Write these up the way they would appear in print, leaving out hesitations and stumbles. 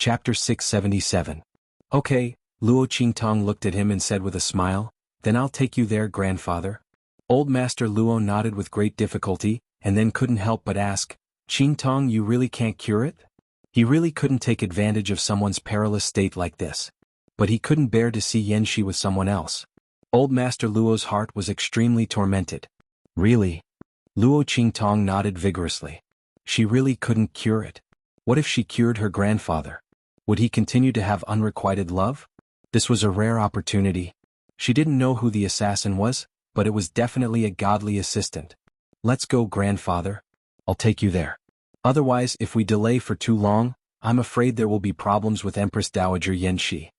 Chapter 677. Okay, Luo Qingtong looked at him and said with a smile, then I'll take you there, grandfather. Old Master Luo nodded with great difficulty, and then couldn't help but ask, Qingtong, you really can't cure it? He really couldn't take advantage of someone's perilous state like this. But he couldn't bear to see Yanxi with someone else. Old Master Luo's heart was extremely tormented. Really? Luo Qingtong nodded vigorously. She really couldn't cure it. What if she cured her grandfather? Would he continue to have unrequited love? This was a rare opportunity. She didn't know who the assassin was, but it was definitely a godly assistant. Let's go, grandfather. I'll take you there. Otherwise, if we delay for too long, I'm afraid there will be problems with Empress Dowager Yanxi.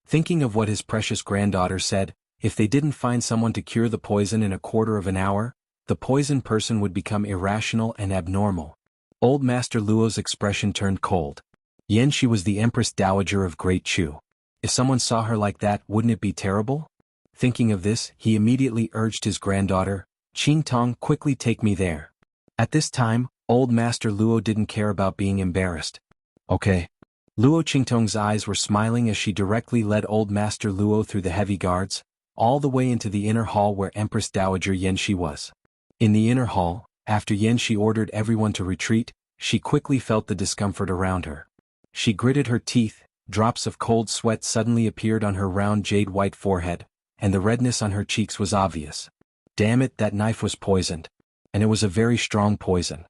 Thinking of what his precious granddaughter said, if they didn't find someone to cure the poison in a quarter of an hour, the poisoned person would become irrational and abnormal. Old Master Luo's expression turned cold. Yanxi was the Empress Dowager of Great Chu. If someone saw her like that, wouldn't it be terrible? Thinking of this, he immediately urged his granddaughter, Qingtong, quickly take me there. At this time, Old Master Luo didn't care about being embarrassed. Okay. Luo Qingtong's eyes were smiling as she directly led Old Master Luo through the heavy guards, all the way into the inner hall where Empress Dowager Yanxi was. In the inner hall, after Yanxi ordered everyone to retreat, she quickly felt the discomfort around her. She gritted her teeth, drops of cold sweat suddenly appeared on her round jade-white forehead, and the redness on her cheeks was obvious. Damn it, that knife was poisoned. And it was a very strong poison.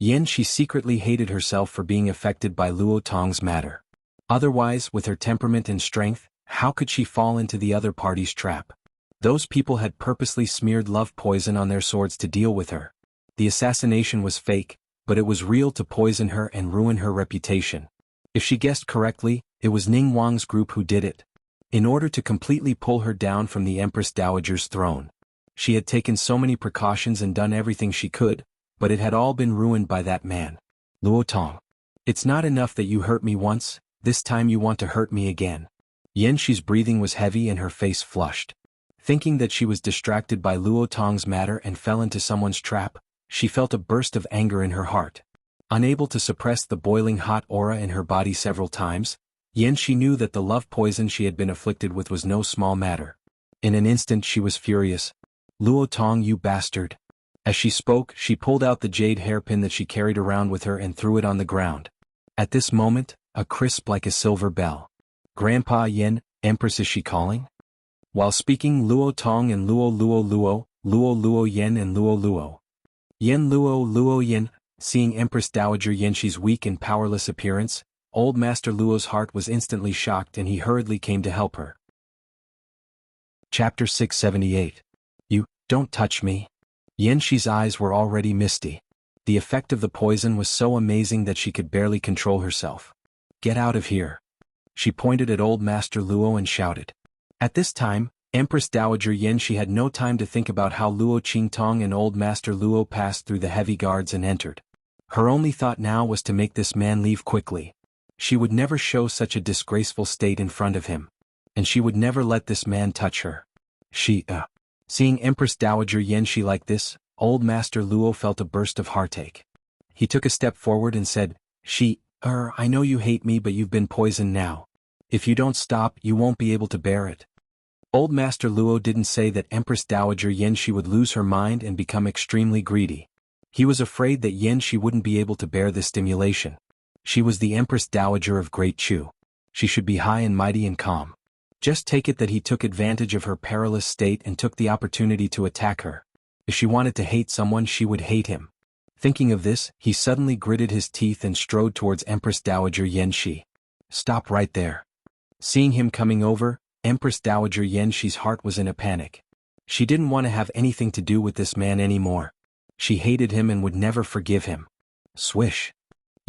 Yanxi secretly hated herself for being affected by Luo Tong's matter. Otherwise, with her temperament and strength, how could she fall into the other party's trap? Those people had purposely smeared love poison on their swords to deal with her. The assassination was fake, but it was real to poison her and ruin her reputation. If she guessed correctly, it was Ning Wang's group who did it. In order to completely pull her down from the Empress Dowager's throne. She had taken so many precautions and done everything she could, but it had all been ruined by that man. Luo Tong. It's not enough that you hurt me once, this time you want to hurt me again. Yanxi's breathing was heavy and her face flushed. Thinking that she was distracted by Luo Tong's matter and fell into someone's trap, she felt a burst of anger in her heart. Unable to suppress the boiling hot aura in her body several times, Yanxi knew that the love poison she had been afflicted with was no small matter. In an instant she was furious. Luo Tong, you bastard. As she spoke, she pulled out the jade hairpin that she carried around with her and threw it on the ground. At this moment, a crisp like a silver bell. Grandpa Yin, Empress, is she calling? While speaking, Luo Tong and Luo Yin and Luo Yin, seeing Empress Dowager Yanxi's weak and powerless appearance, Old Master Luo's heart was instantly shocked and he hurriedly came to help her. Chapter 678. You, don't touch me. Yanxi's eyes were already misty. The effect of the poison was so amazing that she could barely control herself. Get out of here. She pointed at Old Master Luo and shouted. At this time, Empress Dowager Yanxi had no time to think about how Luo Qingtong and Old Master Luo passed through the heavy guards and entered. Her only thought now was to make this man leave quickly. She would never show such a disgraceful state in front of him. And she would never let this man touch her. Seeing Empress Dowager Yanxi like this, Old Master Luo felt a burst of heartache. He took a step forward and said, I know you hate me, but you've been poisoned now. If you don't stop, you won't be able to bear it. Old Master Luo didn't say that Empress Dowager Yanxi would lose her mind and become extremely greedy. He was afraid that Yanxi wouldn't be able to bear this stimulation. She was the Empress Dowager of Great Chu. She should be high and mighty and calm. Just take it that he took advantage of her perilous state and took the opportunity to attack her. If she wanted to hate someone, she would hate him. Thinking of this, he suddenly gritted his teeth and strode towards Empress Dowager Yanxi. Stop right there. Seeing him coming over, Empress Dowager Yanxi's heart was in a panic. She didn't want to have anything to do with this man anymore. She hated him and would never forgive him. Swish.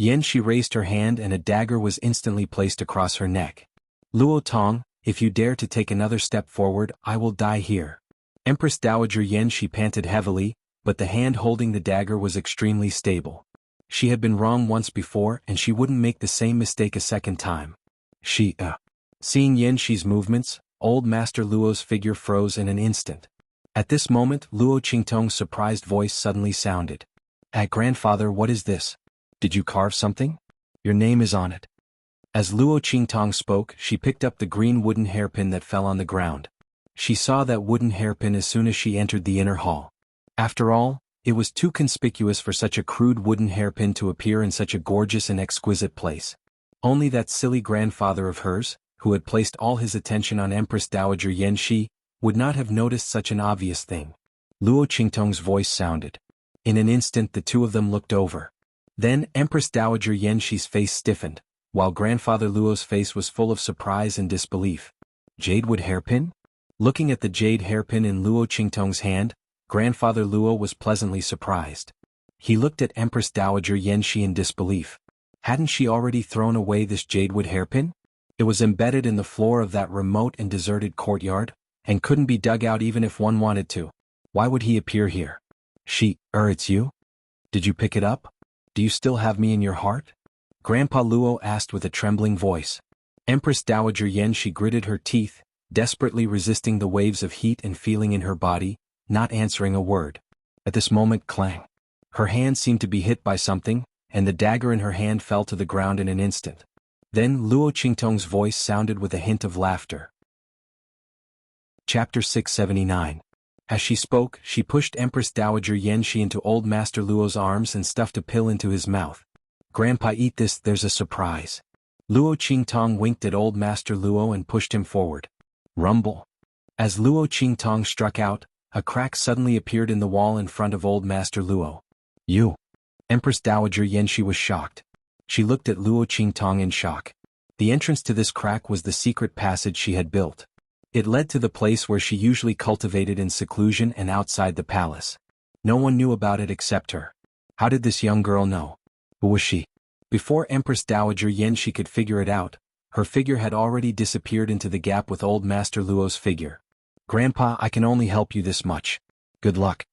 Yanxi raised her hand and a dagger was instantly placed across her neck. Luo Tong, if you dare to take another step forward, I will die here. Empress Dowager Yanxi panted heavily, but the hand holding the dagger was extremely stable. She had been wrong once before and she wouldn't make the same mistake a second time. Seeing Yanxi's movements, Old Master Luo's figure froze in an instant. At this moment, Luo Qingtong's surprised voice suddenly sounded. Grandfather, what is this? Did you carve something? Your name is on it. As Luo Qingtong spoke, she picked up the green wooden hairpin that fell on the ground. She saw that wooden hairpin as soon as she entered the inner hall. After all, it was too conspicuous for such a crude wooden hairpin to appear in such a gorgeous and exquisite place. Only that silly grandfather of hers, who had placed all his attention on Empress Dowager Yanxi, would not have noticed such an obvious thing. Luo Qingtong's voice sounded. In an instant the two of them looked over. Then Empress Dowager Yanxi's face stiffened, while Grandfather Luo's face was full of surprise and disbelief. Jadewood hairpin? Looking at the jade hairpin in Luo Qingtong's hand, Grandfather Luo was pleasantly surprised. He looked at Empress Dowager Yanxi in disbelief. Hadn't she already thrown away this jadewood hairpin? It was embedded in the floor of that remote and deserted courtyard, and couldn't be dug out even if one wanted to. Why would he appear here? It's you? Did you pick it up? Do you still have me in your heart? Grandpa Luo asked with a trembling voice. Empress Dowager Yanxi gritted her teeth, desperately resisting the waves of heat and feeling in her body, not answering a word. At this moment, clang. Her hand seemed to be hit by something, and the dagger in her hand fell to the ground in an instant. Then Luo Qingtong's voice sounded with a hint of laughter. Chapter 679. As she spoke, she pushed Empress Dowager Yanxi into Old Master Luo's arms and stuffed a pill into his mouth. Grandpa, eat this, there's a surprise. Luo Qingtong winked at Old Master Luo and pushed him forward. Rumble. As Luo Qingtong struck out, a crack suddenly appeared in the wall in front of Old Master Luo. You. Empress Dowager Yanxi was shocked. She looked at Luo Qingtong in shock. The entrance to this crack was the secret passage she had built. It led to the place where she usually cultivated in seclusion and outside the palace. No one knew about it except her. How did this young girl know? Who was she? Before Empress Dowager Yanxi could figure it out, her figure had already disappeared into the gap with Old Master Luo's figure. Grandpa, I can only help you this much. Good luck.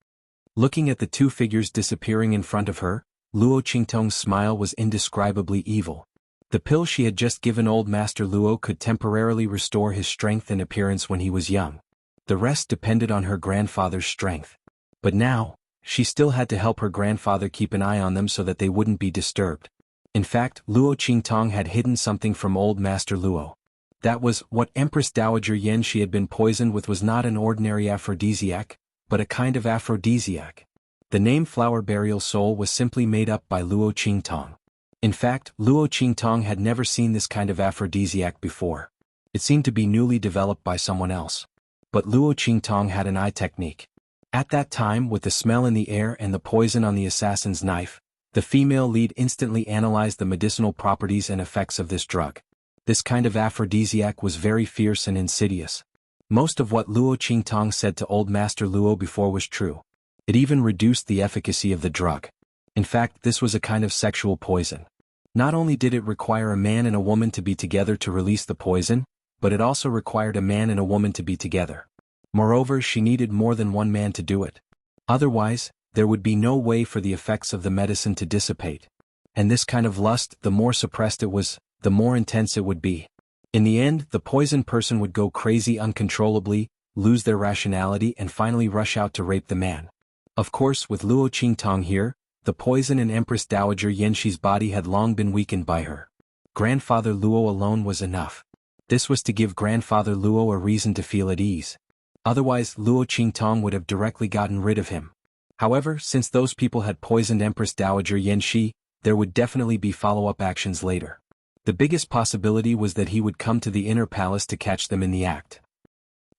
Looking at the two figures disappearing in front of her, Luo Qingtong's smile was indescribably evil. The pill she had just given Old Master Luo could temporarily restore his strength and appearance when he was young. The rest depended on her grandfather's strength. But now, she still had to help her grandfather keep an eye on them so that they wouldn't be disturbed. In fact, Luo Qingtong had hidden something from Old Master Luo. That was, what Empress Dowager Yanxi had been poisoned with was not an ordinary aphrodisiac, but a kind of aphrodisiac. The name Flower Burial Soul was simply made up by Luo Qingtong. In fact, Luo Qingtong had never seen this kind of aphrodisiac before. It seemed to be newly developed by someone else. But Luo Qingtong had an eye technique. At that time, with the smell in the air and the poison on the assassin's knife, the female lead instantly analyzed the medicinal properties and effects of this drug. This kind of aphrodisiac was very fierce and insidious. Most of what Luo Qingtong said to Old Master Luo before was true. It even reduced the efficacy of the drug. In fact, this was a kind of sexual poison. Not only did it require a man and a woman to be together to release the poison, but it also required a man and a woman to be together. Moreover, she needed more than one man to do it. Otherwise, there would be no way for the effects of the medicine to dissipate. And this kind of lust, the more suppressed it was, the more intense it would be. In the end, the poisoned person would go crazy uncontrollably, lose their rationality and finally rush out to rape the man. Of course, with Luo Qingtong here, the poison in Empress Dowager Yanxi's body had long been weakened by her. Grandfather Luo alone was enough. This was to give Grandfather Luo a reason to feel at ease. Otherwise, Luo Qingtong would have directly gotten rid of him. However, since those people had poisoned Empress Dowager Yanxi, there would definitely be follow-up actions later. The biggest possibility was that he would come to the inner palace to catch them in the act.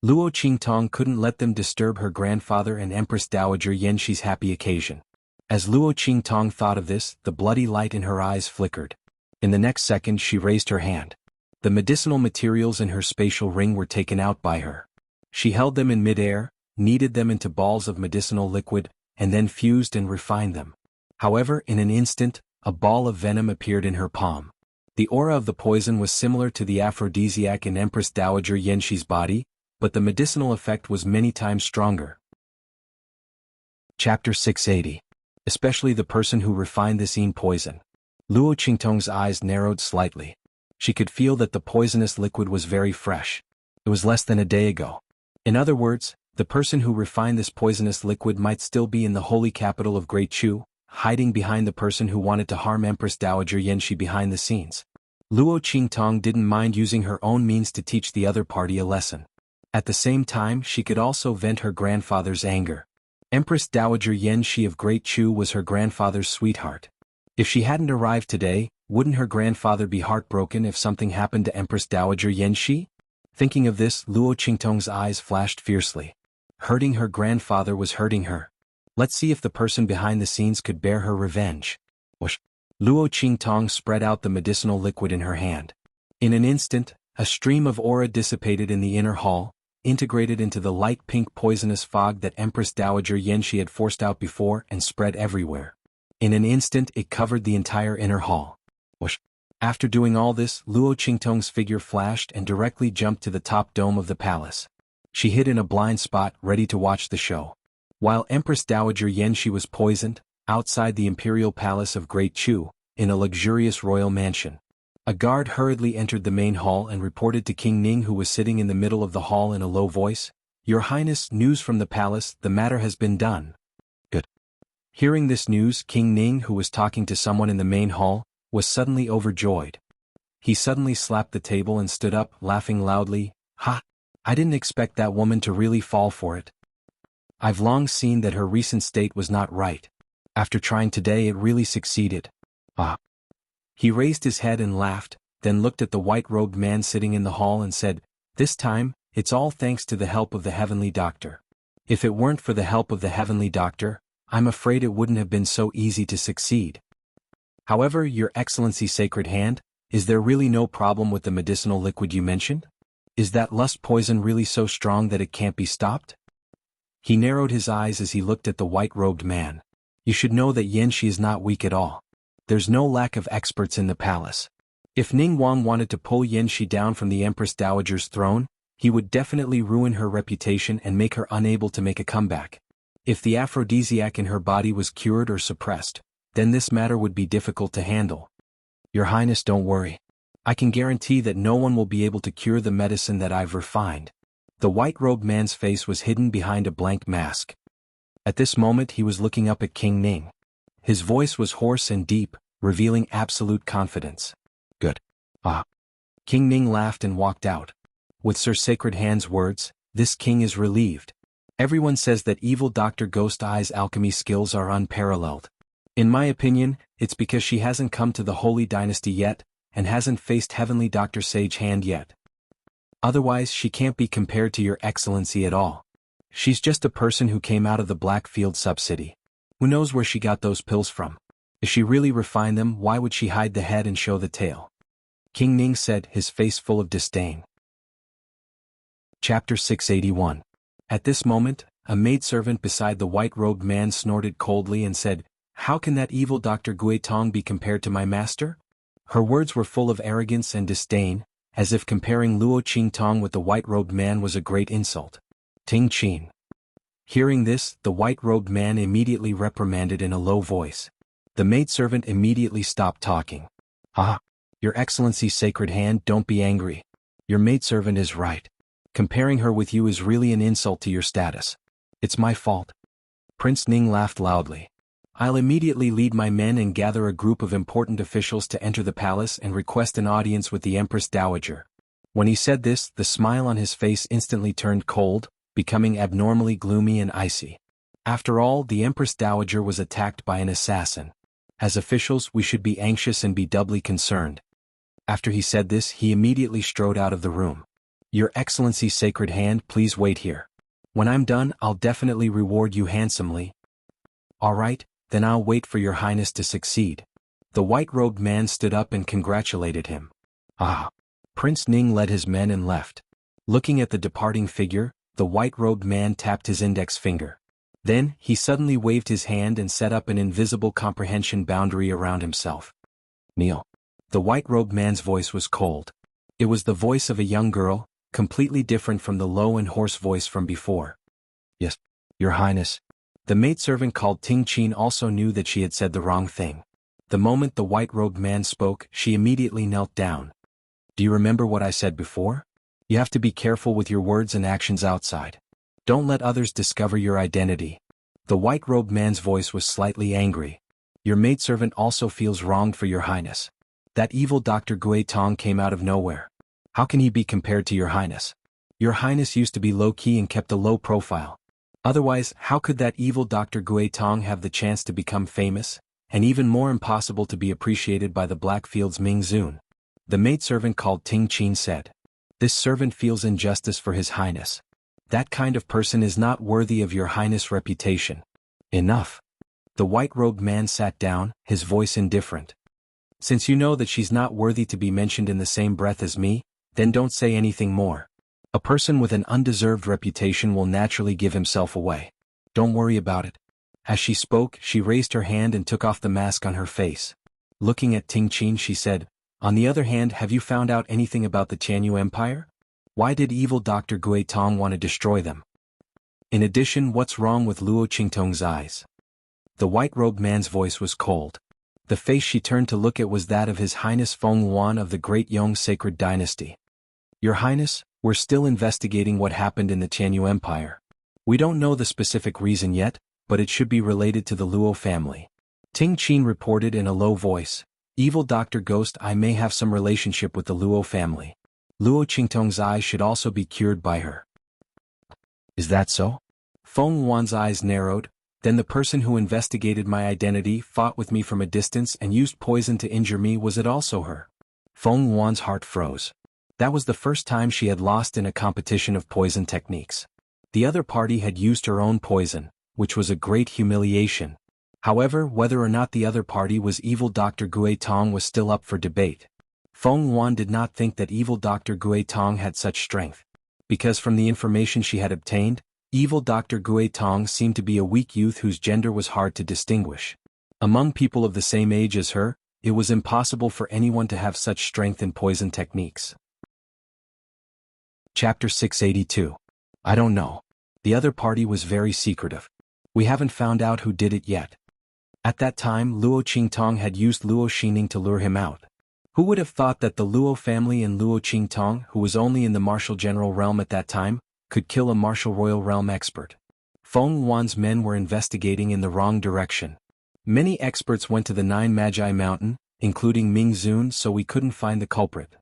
Luo Qingtong couldn't let them disturb her grandfather and Empress Dowager Yanxi's happy occasion. As Luo Qingtong thought of this, the bloody light in her eyes flickered. In the next second she raised her hand. The medicinal materials in her spatial ring were taken out by her. She held them in midair, kneaded them into balls of medicinal liquid, and then fused and refined them. However, in an instant, a ball of venom appeared in her palm. The aura of the poison was similar to the aphrodisiac in Empress Dowager Yanxi's body, but the medicinal effect was many times stronger. Chapter 680. Especially the person who refined this poison. Luo Qingtong's eyes narrowed slightly. She could feel that the poisonous liquid was very fresh. It was less than a day ago. In other words, the person who refined this poisonous liquid might still be in the holy capital of Great Chu, hiding behind the person who wanted to harm Empress Dowager Yanxi behind the scenes. Luo Qingtong didn't mind using her own means to teach the other party a lesson. At the same time, she could also vent her grandfather's anger. Empress Dowager Yanxi of Great Chu was her grandfather's sweetheart. If she hadn't arrived today, wouldn't her grandfather be heartbroken if something happened to Empress Dowager Yanxi? Thinking of this, Luo Qingtong's eyes flashed fiercely. Hurting her grandfather was hurting her. Let's see if the person behind the scenes could bear her revenge. Whoosh. Luo Qingtong spread out the medicinal liquid in her hand. In an instant, a stream of aura dissipated in the inner hall, integrated into the light pink poisonous fog that Empress Dowager Yanxi had forced out before and spread everywhere. In an instant it covered the entire inner hall. Whoosh. After doing all this, Luo Qingtong's figure flashed and directly jumped to the top dome of the palace. She hid in a blind spot, ready to watch the show. While Empress Dowager Yanxi was poisoned, outside the imperial palace of Great Chu, in a luxurious royal mansion, a guard hurriedly entered the main hall and reported to King Ning, who was sitting in the middle of the hall, in a low voice, "Your Highness, news from the palace, the matter has been done." Good. Hearing this news, King Ning, who was talking to someone in the main hall, was suddenly overjoyed. He suddenly slapped the table and stood up, laughing loudly. "Ha! I didn't expect that woman to really fall for it. I've long seen that her recent state was not right. After trying today, it really succeeded. Ah." He raised his head and laughed, then looked at the white-robed man sitting in the hall and said, "This time, it's all thanks to the help of the Heavenly Doctor. If it weren't for the help of the Heavenly Doctor, I'm afraid it wouldn't have been so easy to succeed. However, Your Excellency Sacred Hand, is there really no problem with the medicinal liquid you mentioned? Is that lust poison really so strong that it can't be stopped?" He narrowed his eyes as he looked at the white-robed man. "You should know that Yanxi is not weak at all. There's no lack of experts in the palace. If Ningguang wanted to pull Yanxi down from the Empress Dowager's throne, he would definitely ruin her reputation and make her unable to make a comeback. If the aphrodisiac in her body was cured or suppressed, then this matter would be difficult to handle. Your Highness, don't worry. I can guarantee that no one will be able to cure the medicine that I've refined." The white-robed man's face was hidden behind a blank mask. At this moment he was looking up at King Ning. His voice was hoarse and deep, revealing absolute confidence. "Good. Ah." King Ning laughed and walked out. With Sir Sacred Hand's words, this king is relieved. Everyone says that evil Dr. Ghost Eye's alchemy skills are unparalleled. In my opinion, it's because she hasn't come to the Holy Dynasty yet, and hasn't faced Heavenly Dr. Sage Hand yet. Otherwise she can't be compared to Your Excellency at all. She's just a person who came out of the Blackfield sub-city. Who knows where she got those pills from? If she really refined them, why would she hide the head and show the tail?" King Ning said, his face full of disdain. Chapter 681. At this moment, a maidservant beside the white-robed man snorted coldly and said, "How can that evil Dr. Guitong be compared to my master?" Her words were full of arrogance and disdain, as if comparing Luo Qingtong with the white-robed man was a great insult. Ting Qin. Hearing this, the white-robed man immediately reprimanded in a low voice. The maidservant immediately stopped talking. "Ah, Your Excellency Sacred Hand, don't be angry. Your maidservant is right. Comparing her with you is really an insult to your status. It's my fault." Prince Ning laughed loudly. "I'll immediately lead my men and gather a group of important officials to enter the palace and request an audience with the Empress Dowager." When he said this, the smile on his face instantly turned cold, becoming abnormally gloomy and icy. After all, the Empress Dowager was attacked by an assassin. As officials, we should be anxious and be doubly concerned. After he said this, he immediately strode out of the room. "Your Excellency Sacred Hand, please wait here. When I'm done, I'll definitely reward you handsomely." "All right, then I'll wait for Your Highness to succeed." The white-robed man stood up and congratulated him. Ah. Prince Ning led his men and left. Looking at the departing figure, the white-robed man tapped his index finger. Then, he suddenly waved his hand and set up an invisible comprehension boundary around himself. "Kneel." The white-robed man's voice was cold. It was the voice of a young girl, completely different from the low and hoarse voice from before. "Yes, Your Highness." The maidservant called Ting Qin also knew that she had said the wrong thing. The moment the white-robed man spoke, she immediately knelt down. "Do you remember what I said before? You have to be careful with your words and actions outside. Don't let others discover your identity." The white-robed man's voice was slightly angry. "Your maidservant also feels wronged for Your Highness. That evil Dr. Gui Tong came out of nowhere. How can he be compared to your highness? Your highness used to be low-key and kept a low profile. Otherwise, how could that evil Dr. Gui Tong have the chance to become famous, and even more impossible to be appreciated by the Blackfield's Ming Zun? The maidservant called Ting Qin said. This servant feels injustice for his highness. That kind of person is not worthy of your highness' reputation. Enough. The white-robed man sat down, his voice indifferent. Since you know that she's not worthy to be mentioned in the same breath as me, then don't say anything more. A person with an undeserved reputation will naturally give himself away. Don't worry about it. As she spoke, she raised her hand and took off the mask on her face. Looking at Ting Qin, she said, on the other hand, have you found out anything about the Xianhu Empire? Why did evil Dr. Gui Tong want to destroy them? In addition, what's wrong with Luo Qingtong's eyes? The white-robed man's voice was cold. The face she turned to look at was that of His Highness Feng of the Great Yong Sacred Dynasty. Your Highness, we're still investigating what happened in the Xianhu Empire. We don't know the specific reason yet, but it should be related to the Luo family. Ting Qin reported in a low voice, Evil Dr. Ghost, I may have some relationship with the Luo family. Luo Qingtong's eyes should also be cured by her. Is that so? Feng Wan's eyes narrowed. Then the person who investigated my identity fought with me from a distance and used poison to injure me, was it also her? Feng Wan's heart froze. That was the first time she had lost in a competition of poison techniques. The other party had used her own poison, which was a great humiliation. However, whether or not the other party was evil Dr. Gui Tong was still up for debate. Feng Wan did not think that evil Dr. Gui Tong had such strength. Because from the information she had obtained, evil Dr. Gui Tong seemed to be a weak youth whose gender was hard to distinguish. Among people of the same age as her, it was impossible for anyone to have such strength in poison techniques. Chapter 682. I don't know. The other party was very secretive. We haven't found out who did it yet. At that time, Luo Qingtong had used Luo Xining to lure him out. Who would have thought that the Luo family and Luo Qingtong, who was only in the martial general realm at that time, could kill a martial royal realm expert? Feng Wan's men were investigating in the wrong direction. Many experts went to the Nine Magi Mountain, including Ming Zun, so we couldn't find the culprit.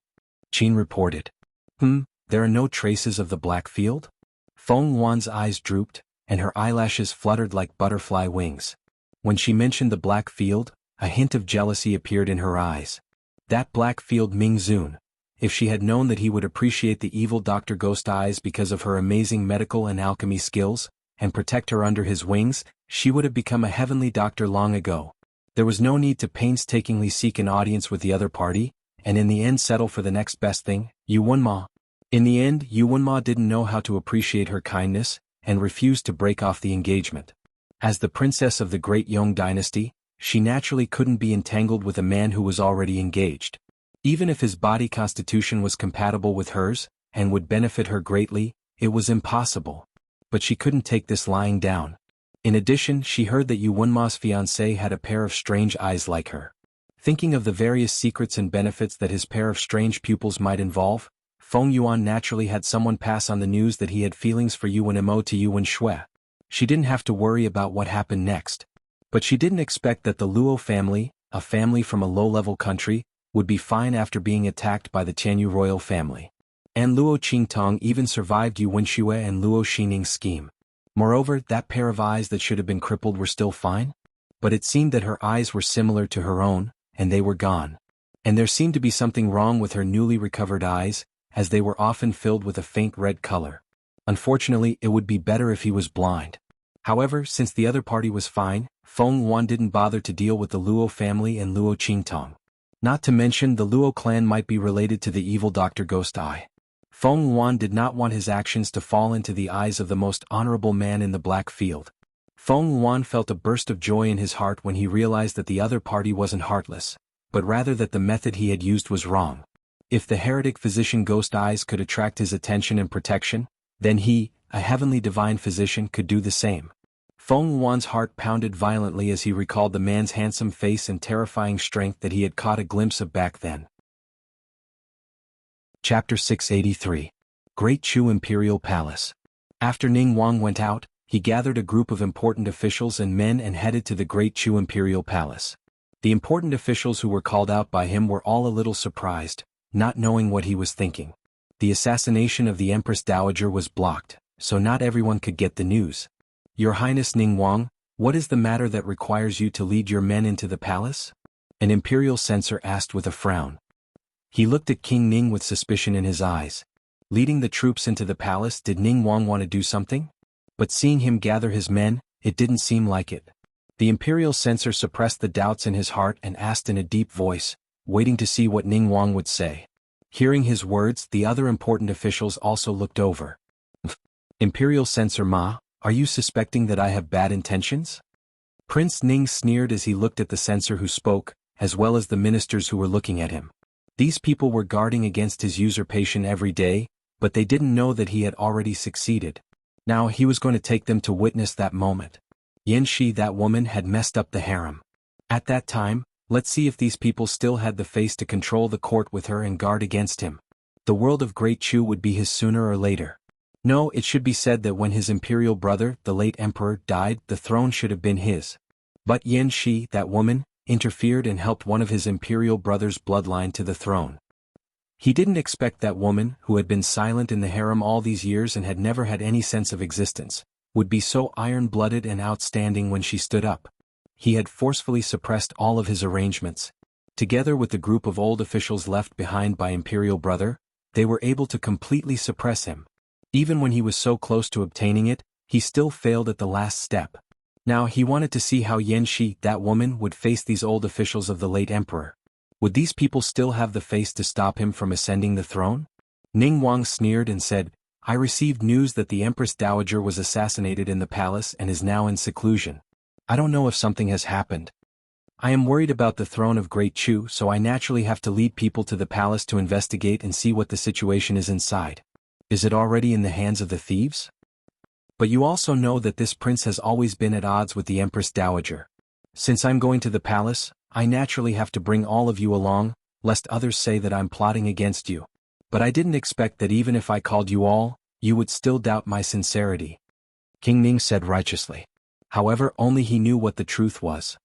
Qin reported. There are no traces of the Black Field? Feng Wan's eyes drooped, and her eyelashes fluttered like butterfly wings. When she mentioned the Black Field, a hint of jealousy appeared in her eyes. That Black Field Ming Zun. If she had known that he would appreciate the evil Dr. Ghost Eyes because of her amazing medical and alchemy skills, and protect her under his wings, she would have become a heavenly doctor long ago. There was no need to painstakingly seek an audience with the other party, and in the end settle for the next best thing, Yuanma. In the end, Yuanma didn't know how to appreciate her kindness, and refused to break off the engagement. As the princess of the Great Yong dynasty, she naturally couldn't be entangled with a man who was already engaged. Even if his body constitution was compatible with hers, and would benefit her greatly, it was impossible. But she couldn't take this lying down. In addition, she heard that Yuanma's fiancé had a pair of strange eyes like her. Thinking of the various secrets and benefits that his pair of strange pupils might involve, Feng Yuan naturally had someone pass on the news that he had feelings for Yuan Mo to Yuan Shui. She didn't have to worry about what happened next. But she didn't expect that the Luo family, a family from a low-level country, would be fine after being attacked by the Xianhu royal family. And Luo Qingtong even survived Yuan Shui and Luo Xining's scheme. Moreover, that pair of eyes that should have been crippled were still fine? But it seemed that her eyes were similar to her own, and they were gone. And there seemed to be something wrong with her newly recovered eyes, as they were often filled with a faint red color. Unfortunately, it would be better if he was blind. However, since the other party was fine, Feng Wan didn't bother to deal with the Luo family and Luo Qingtong. Not to mention the Luo clan might be related to the evil Dr. Ghost Eye. Feng Wan did not want his actions to fall into the eyes of the most honorable man in the Black Field. Feng Wan felt a burst of joy in his heart when he realized that the other party wasn't heartless, but rather that the method he had used was wrong. If the heretic physician Ghost Eyes could attract his attention and protection, then he, a heavenly divine physician, could do the same. Feng Wan's heart pounded violently as he recalled the man's handsome face and terrifying strength that he had caught a glimpse of back then. Chapter 683. Great Chu Imperial Palace. After Ning Wang went out, he gathered a group of important officials and men and headed to the Great Chu Imperial Palace. The important officials who were called out by him were all a little surprised, not knowing what he was thinking. The assassination of the Empress Dowager was blocked, so not everyone could get the news. Your Highness Ningguang, what is the matter that requires you to lead your men into the palace? An imperial censor asked with a frown. He looked at King Ning with suspicion in his eyes. Leading the troops into the palace, did Ningguang want to do something? But seeing him gather his men, it didn't seem like it. The imperial censor suppressed the doubts in his heart and asked in a deep voice, waiting to see what Ningguang would say. Hearing his words, the other important officials also looked over. Imperial censor Ma, are you suspecting that I have bad intentions? Prince Ning sneered as he looked at the censor who spoke, as well as the ministers who were looking at him. These people were guarding against his usurpation every day, but they didn't know that he had already succeeded. Now he was going to take them to witness that moment. Xianxia, that woman, had messed up the harem. At that time, let's see if these people still had the face to control the court with her and guard against him. The world of Great Chu would be his sooner or later. No, it should be said that when his imperial brother, the late emperor, died, the throne should have been his. But Xianxia, that woman, interfered and helped one of his imperial brother's bloodline to the throne. He didn't expect that woman, who had been silent in the harem all these years and had never had any sense of existence, would be so iron-blooded and outstanding when she stood up. He had forcefully suppressed all of his arrangements. Together with the group of old officials left behind by imperial brother, they were able to completely suppress him. Even when he was so close to obtaining it, he still failed at the last step. Now he wanted to see how Xianxia, that woman, would face these old officials of the late emperor. Would these people still have the face to stop him from ascending the throne? Ningguang sneered and said, I received news that the Empress Dowager was assassinated in the palace and is now in seclusion. I don't know if something has happened. I am worried about the throne of Great Chu, so I naturally have to lead people to the palace to investigate and see what the situation is inside. Is it already in the hands of the thieves? But you also know that this prince has always been at odds with the Empress Dowager. Since I'm going to the palace, I naturally have to bring all of you along, lest others say that I'm plotting against you. But I didn't expect that even if I called you all, you would still doubt my sincerity. King Ning said righteously. However, only he knew what the truth was.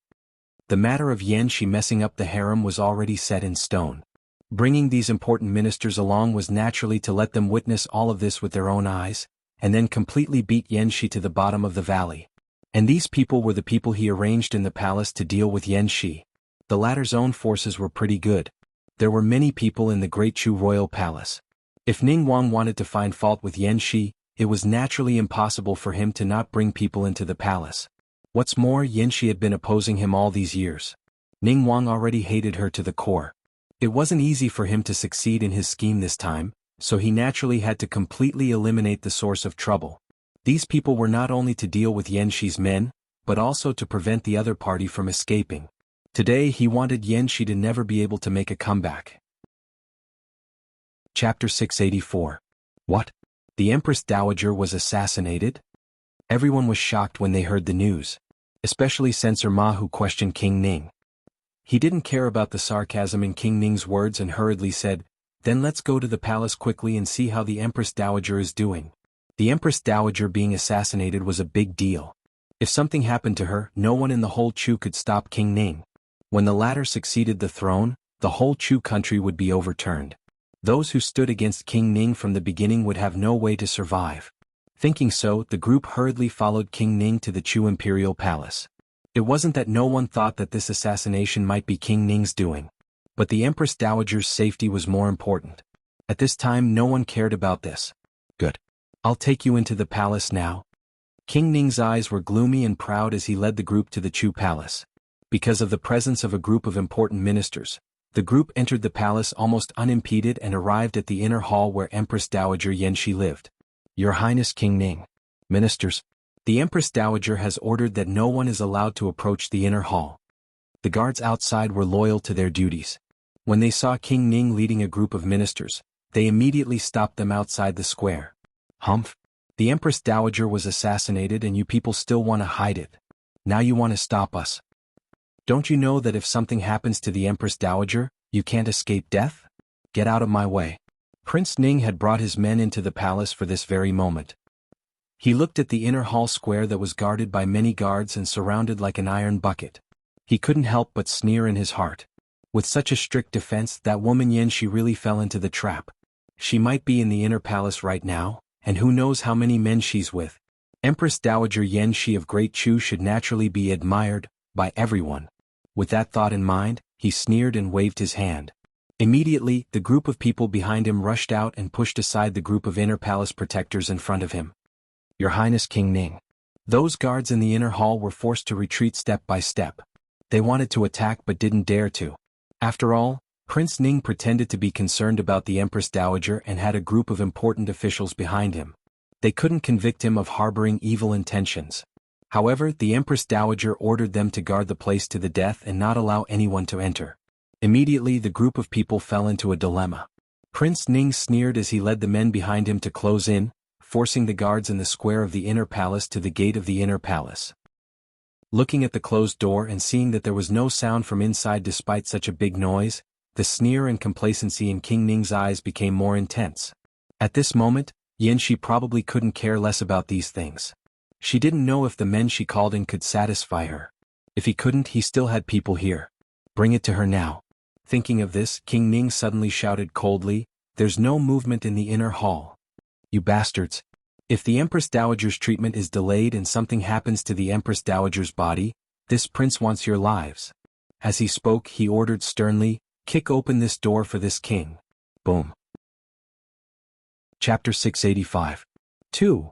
The matter of Xianxia messing up the harem was already set in stone. Bringing these important ministers along was naturally to let them witness all of this with their own eyes, and then completely beat Xianxia to the bottom of the valley. And these people were the people he arranged in the palace to deal with Xianxia. The latter's own forces were pretty good. There were many people in the Great Chu royal palace. If Ningguang wanted to find fault with Xianxia, it was naturally impossible for him to not bring people into the palace. What's more, Xianxia had been opposing him all these years. Ningguang already hated her to the core. It wasn't easy for him to succeed in his scheme this time, so he naturally had to completely eliminate the source of trouble. These people were not only to deal with Xianxia's men, but also to prevent the other party from escaping. Today he wanted Xianxia to never be able to make a comeback. Chapter 684. What? The Empress Dowager was assassinated? Everyone was shocked when they heard the news. Especially Censor Ma, who questioned King Ning. He didn't care about the sarcasm in King Ning's words and hurriedly said, Then let's go to the palace quickly and see how the Empress Dowager is doing. The Empress Dowager being assassinated was a big deal. If something happened to her, no one in the whole Chu could stop King Ning. When the latter succeeded the throne, the whole Chu country would be overturned. Those who stood against King Ning from the beginning would have no way to survive. Thinking so, the group hurriedly followed King Ning to the Chu imperial palace. It wasn't that no one thought that this assassination might be King Ning's doing. But the Empress Dowager's safety was more important. At this time no one cared about this. Good. I'll take you into the palace now. King Ning's eyes were gloomy and proud as he led the group to the Chu palace. Because of the presence of a group of important ministers, the group entered the palace almost unimpeded and arrived at the inner hall where Empress Dowager Xianxia lived. Your Highness King Ning. Ministers. The Empress Dowager has ordered that no one is allowed to approach the inner hall. The guards outside were loyal to their duties. When they saw King Ning leading a group of ministers, they immediately stopped them outside the square. Humph. The Empress Dowager was assassinated and you people still want to hide it. Now you want to stop us. Don't you know that if something happens to the Empress Dowager, you can't escape death? Get out of my way. Prince Ning had brought his men into the palace for this very moment. He looked at the inner hall square that was guarded by many guards and surrounded like an iron bucket. He couldn't help but sneer in his heart. With such a strict defense, that woman Xianxia really fell into the trap. She might be in the inner palace right now, and who knows how many men she's with. Empress Dowager Xianxia of Great Chu should naturally be admired by everyone. With that thought in mind, he sneered and waved his hand. Immediately, the group of people behind him rushed out and pushed aside the group of inner palace protectors in front of him. Your Highness King Ning. Those guards in the inner hall were forced to retreat step by step. They wanted to attack but didn't dare to. After all, Prince Ning pretended to be concerned about the Empress Dowager and had a group of important officials behind him. They couldn't convict him of harboring evil intentions. However, the Empress Dowager ordered them to guard the place to the death and not allow anyone to enter. Immediately the group of people fell into a dilemma. Prince Ning sneered as he led the men behind him to close in, forcing the guards in the square of the inner palace to the gate of the inner palace. Looking at the closed door and seeing that there was no sound from inside despite such a big noise, the sneer and complacency in King Ning's eyes became more intense. At this moment, Xianxia probably couldn't care less about these things. She didn't know if the men she called in could satisfy her. If he couldn't, he still had people here. Bring it to her now. Thinking of this, King Ning suddenly shouted coldly, "There's no movement in the inner hall. You bastards. If the Empress Dowager's treatment is delayed and something happens to the Empress Dowager's body, this prince wants your lives." As he spoke, he ordered sternly, "Kick open this door for this king." Boom. Chapter 685. 2.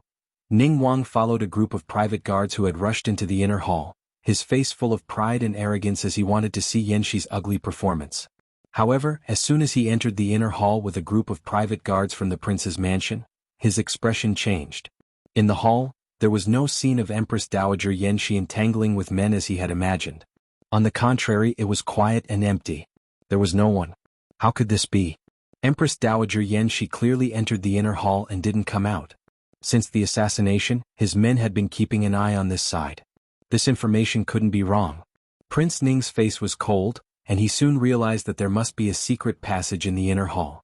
Ning Wang followed a group of private guards who had rushed into the inner hall, his face full of pride and arrogance as he wanted to see Xianxia's ugly performance. However, as soon as he entered the inner hall with a group of private guards from the prince's mansion, his expression changed. In the hall, there was no scene of Empress Dowager Xianxia entangling with men as he had imagined. On the contrary, it was quiet and empty. There was no one. How could this be? Empress Dowager Xianxia clearly entered the inner hall and didn't come out. Since the assassination, his men had been keeping an eye on this side. This information couldn't be wrong. Prince Ning's face was cold, and he soon realized that there must be a secret passage in the inner hall.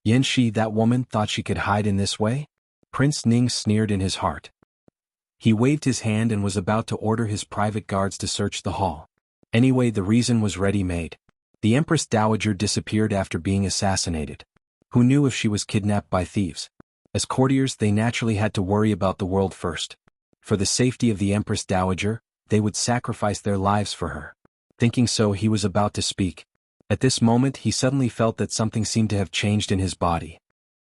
Xianxia, that woman, thought she could hide in this way? Prince Ning sneered in his heart. He waved his hand and was about to order his private guards to search the hall. Anyway, the reason was ready-made. The Empress Dowager disappeared after being assassinated. Who knew if she was kidnapped by thieves? As courtiers, they naturally had to worry about the world first. For the safety of the Empress Dowager, they would sacrifice their lives for her. Thinking so, he was about to speak. At this moment, he suddenly felt that something seemed to have changed in his body.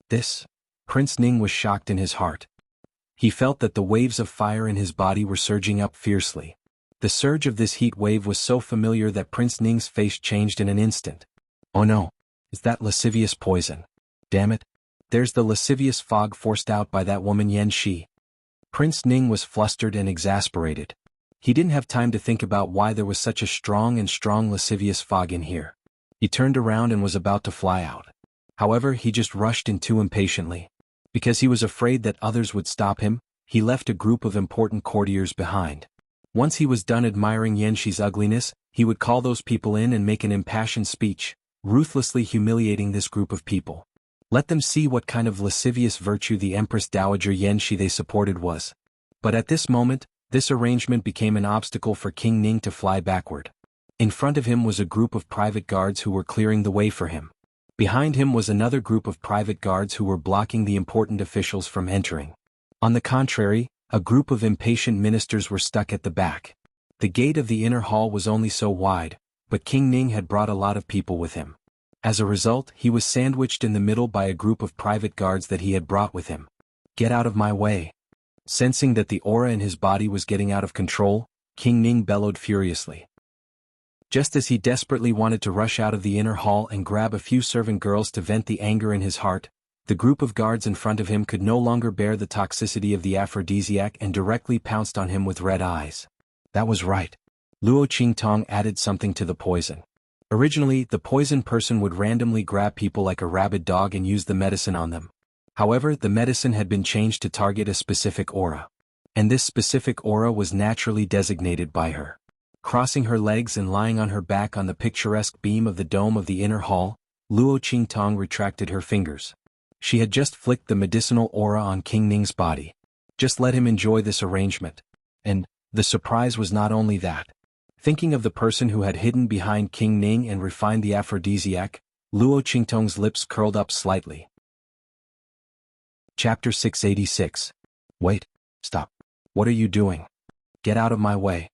This? Prince Ning was shocked in his heart. He felt that the waves of fire in his body were surging up fiercely. The surge of this heat wave was so familiar that Prince Ning's face changed in an instant. Oh no! Is that lascivious poison? Damn it! There's the lascivious fog forced out by that woman Xianxia. Prince Ning was flustered and exasperated. He didn't have time to think about why there was such a strong lascivious fog in here. He turned around and was about to fly out. However, he just rushed in too impatiently. Because he was afraid that others would stop him, he left a group of important courtiers behind. Once he was done admiring Xianxia's ugliness, he would call those people in and make an impassioned speech, ruthlessly humiliating this group of people. Let them see what kind of lascivious virtue the Empress Dowager Xianxia they supported was. But at this moment, this arrangement became an obstacle for King Ning to fly backward. In front of him was a group of private guards who were clearing the way for him. Behind him was another group of private guards who were blocking the important officials from entering. On the contrary, a group of impatient ministers were stuck at the back. The gate of the inner hall was only so wide, but King Ning had brought a lot of people with him. As a result, he was sandwiched in the middle by a group of private guards that he had brought with him. Get out of my way! Sensing that the aura in his body was getting out of control, King Ning bellowed furiously. Just as he desperately wanted to rush out of the inner hall and grab a few servant girls to vent the anger in his heart, the group of guards in front of him could no longer bear the toxicity of the aphrodisiac and directly pounced on him with red eyes. That was right. Luo Qingtong added something to the poison. Originally, the poison person would randomly grab people like a rabid dog and use the medicine on them. However, the medicine had been changed to target a specific aura. And this specific aura was naturally designated by her. Crossing her legs and lying on her back on the picturesque beam of the dome of the inner hall, Luo Qingtong retracted her fingers. She had just flicked the medicinal aura on King Ning's body. Just let him enjoy this arrangement. And the surprise was not only that. Thinking of the person who had hidden behind King Ning and refined the aphrodisiac, Luo Qingtong's lips curled up slightly. Chapter 686. Wait. Stop. What are you doing? Get out of my way.